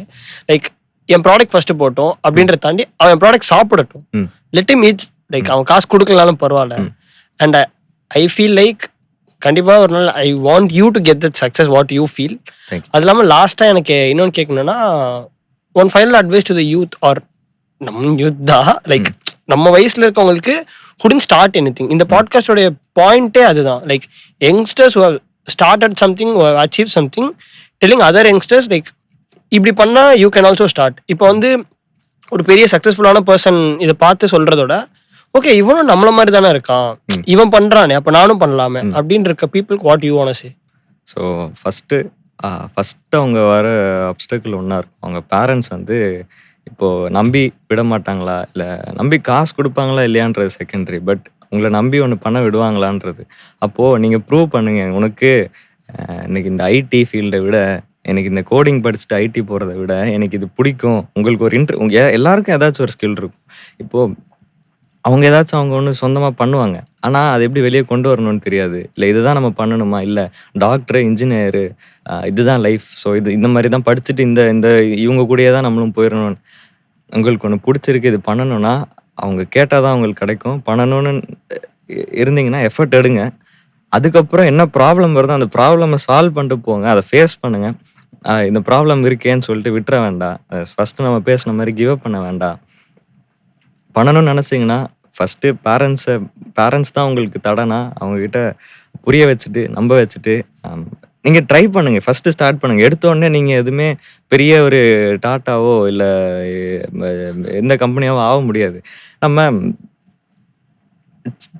லைக் என் ப்ராடக்ட் ஃபர்ஸ்ட் போட்டோம் அப்படின்றத தாண்டி அவன் என் ப்ராடக்ட் சாப்பிடட்டும், லெட் ஹிம் ஈட். லைக் அவன் காசு கொடுக்கலனாலும் பரவாயில்ல. அண்ட் ஐ ஃபீல் லைக் கண்டிப்பா ஒரு நாள் I want you to get that success what you feel. அது இல்லாமல் லாஸ்டா எனக்கு இன்னொன்று கேட்கணும்னா, one final advice to the youth or நம்ம யூத் தான், லைக் நம்ம வயசுல இருக்கவங்களுக்கு couldn't start anything. இந்த பாட்காஸ்டோடைய பாயிண்டே அதுதான். Like youngsters who have started something, who have achieved something, telling other youngsters like இப்படி பண்ணா யூ கேன் ஆல்சோ ஸ்டார்ட். இப்போ வந்து ஒரு பெரிய சக்ஸஸ்ஃபுல்லான பர்சன் இதை பார்த்து சொல்றதோட ஓகே இவனும் நம்மள மாதிரி தானே இருக்கான், இவன் பண்றானே அப்ப நானும் பண்ணலாமே அப்படின்னு இருக்க பீப்புளுக்கு what you want to say? So first அவங்க வர அப்டக்கிள் ஒன்றா இருக்கும். அவங்க பேரண்ட்ஸ் வந்து இப்போது நம்பி விட மாட்டாங்களா, இல்லை நம்பி காசு கொடுப்பாங்களா இல்லையான்றது செகண்டரி. பட் உங்களை நம்பி ஒன்று பண்ண விடுவாங்களான்றது. அப்போது நீங்கள் ப்ரூவ் பண்ணுங்கள். உனக்கு இன்னைக்கு இந்த ஐடி ஃபீல்டை விட, எனக்கு இந்த கோடிங் படிச்சுட்டு ஐடி போகிறத விட எனக்கு இது பிடிக்கும். உங்களுக்கு ஒரு எல்லாருக்கும் ஏதாச்சும் ஒரு ஸ்கில் இருக்கும். இப்போது அவங்க ஏதாச்சும் அவங்க ஒன்று சொந்தமாக பண்ணுவாங்க. ஆனால் அது எப்படி வெளியே கொண்டு வரணும்னு தெரியாது. இல்லை இதுதான் நம்ம பண்ணணுமா, இல்லை டாக்டரு, இன்ஜினியரு, இதுதான் லைஃப், ஸோ இந்த மாதிரி தான் படிச்சுட்டு இந்த இவங்க கூடயே தான் நம்மளும் போயிடணும். உங்களுக்கு ஒன்று பிடிச்சிருக்கு, இது பண்ணணும்னா அவங்க கேட்டால் தான் அவங்களுக்கு கிடைக்கும். பண்ணணும்னு இருந்தீங்கன்னா எஃபர்ட் எடுங்க. அதுக்கப்புறம் என்ன ப்ராப்ளம் வருதோ அந்த ப்ராப்ளமை சால்வ் பண்ணிட்டு போங்க, அதை ஃபேஸ் பண்ணுங்கள். இந்த ப்ராப்ளம் இருக்கேன்னு சொல்லிட்டு விட்டுற வேண்டாம். ஃபஸ்ட்டு நம்ம பேசின மாதிரி கிவ் அப் பண்ண வேண்டாம். பண்ணணும்னு நினச்சிங்கன்னா ஃபஸ்ட்டு பேரண்ட்ஸ் தான் உங்களுக்கு தடனா அவங்கக்கிட்ட புரிய வச்சுட்டு நம்ப வச்சுட்டு நீங்கள் ட்ரை பண்ணுங்கள். ஃபஸ்ட்டு ஸ்டார்ட் பண்ணுங்கள். எடுத்தோடனே நீங்கள் எதுவுமே பெரிய ஒரு டாட்டாவோ இல்லை எந்த கம்பெனியாவோ ஆக முடியாது. நம்ம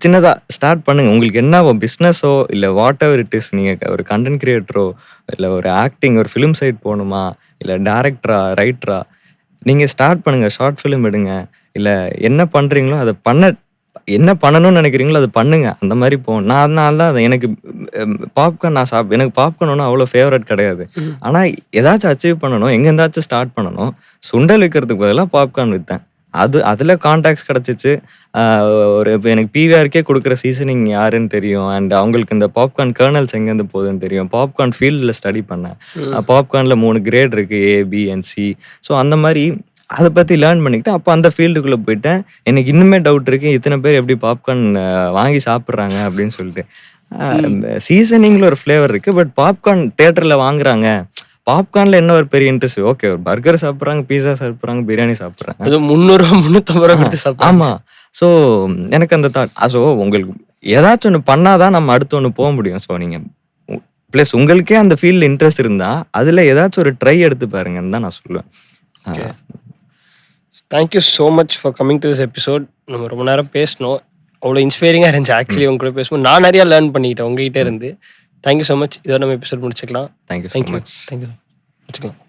சின்னதாக ஸ்டார்ட் பண்ணுங்கள். உங்களுக்கு என்ன பிஸ்னஸோ இல்லை வாட் எவர் இட் இஸ், நீங்கள் ஒரு கண்டென்ட் கிரியேட்டரோ இல்லை ஒரு ஆக்டிங், ஒரு ஃபிலிம் சைட் போகணுமா, இல்லை டேரக்டரா, ரைட்டரா, நீங்கள் ஸ்டார்ட் பண்ணுங்கள். ஷார்ட் ஃபிலிம் எடுங்க. இல்லை என்ன பண்ணுறீங்களோ அதை என்ன பண்ணணும்னு நினைக்கிறீங்களோ அதை பண்ணுங்க. அந்த மாதிரி போகும். நான் அதனால தான் எனக்கு பாப்கார்ன் எனக்கு பாப்கார்ன் ஒன்றும் அவ்வளோ ஃபேவரட் கிடையாது. ஆனால் ஏதாச்சும் அச்சீவ் பண்ணணும், எங்கேருந்தாச்சும் ஸ்டார்ட் பண்ணணும். சுண்டல் விற்கிறதுக்கு பதிலாக பாப்கார்ன் விற்றேன். அதில் கான்டாக்ட்ஸ் கிடச்சிச்சு. இப்போ எனக்கு பிவிஆருக்கே கொடுக்குற சீசனிங் யாருன்னு தெரியும். அண்ட் அவங்களுக்கு இந்த பாப்கார்ன் கர்னல்ஸ் எங்கேருந்து போகுதுன்னு தெரியும். பாப்கார்ன் ஃபீல்டில் ஸ்டடி பண்ணேன். பாப்கார்னில் 3 கிரேட் இருக்குது, A, B and C. So அந்த மாதிரி அதை பற்றி லேர்ன் பண்ணிக்கிட்டு அப்போ அந்த ஃபீல்டுக்குள்ளே போயிட்டேன். எனக்கு இன்னுமே டவுட் இருக்குது, இத்தனை பேர் எப்படி பாப்கார்ன் வாங்கி சாப்பிட்றாங்க அப்படின்னு சொல்லிட்டு. சீசனிங்கில் ஒரு ஃப்ளேவர் இருக்குது, பட் பாப்கார்ன் தேட்டரில் வாங்குறாங்க. பாப்கார்னில் என்ன ஒரு பெரிய இன்ட்ரெஸ்ட்? ஓகே, ஒரு பர்கர் சாப்பிட்றாங்க, பீஸா சாப்பிட்றாங்க, பிரியாணி சாப்பிட்றாங்க. அது 300-350 ஆமாம். ஸோ எனக்கு அந்த தாட். ஸோ உங்களுக்கு ஏதாச்சும் ஒன்று பண்ணாதான் நம்ம அடுத்து ஒன்று போக முடியும். ஸோ நீங்கள் ப்ளஸ் உங்களுக்கே அந்த ஃபீல்டில் இன்ட்ரெஸ்ட் இருந்தால் அதில் ஏதாச்சும் ஒரு ட்ரை எடுத்து பாருங்கன்னு தான் நான் சொல்லுவேன். Thank you so much for coming to this episode. நம்ம ரொம்ப நேரம் பேசணும், அவ்வளோ இன்ஸ்பைரிங்காக இருந்துச்சு. ஆக்சுவலி உங்க கூட பேசும்போது நான் நிறையா லேர்ன் பண்ணிக்கிட்டேன் உங்ககிட்ட இருந்து. Thank you so much. இதோட நம்ம எபிசோட் முடிச்சுக்கலாம். Thank you so much. தேங்க்யூ. முடிச்சுக்கலாம்.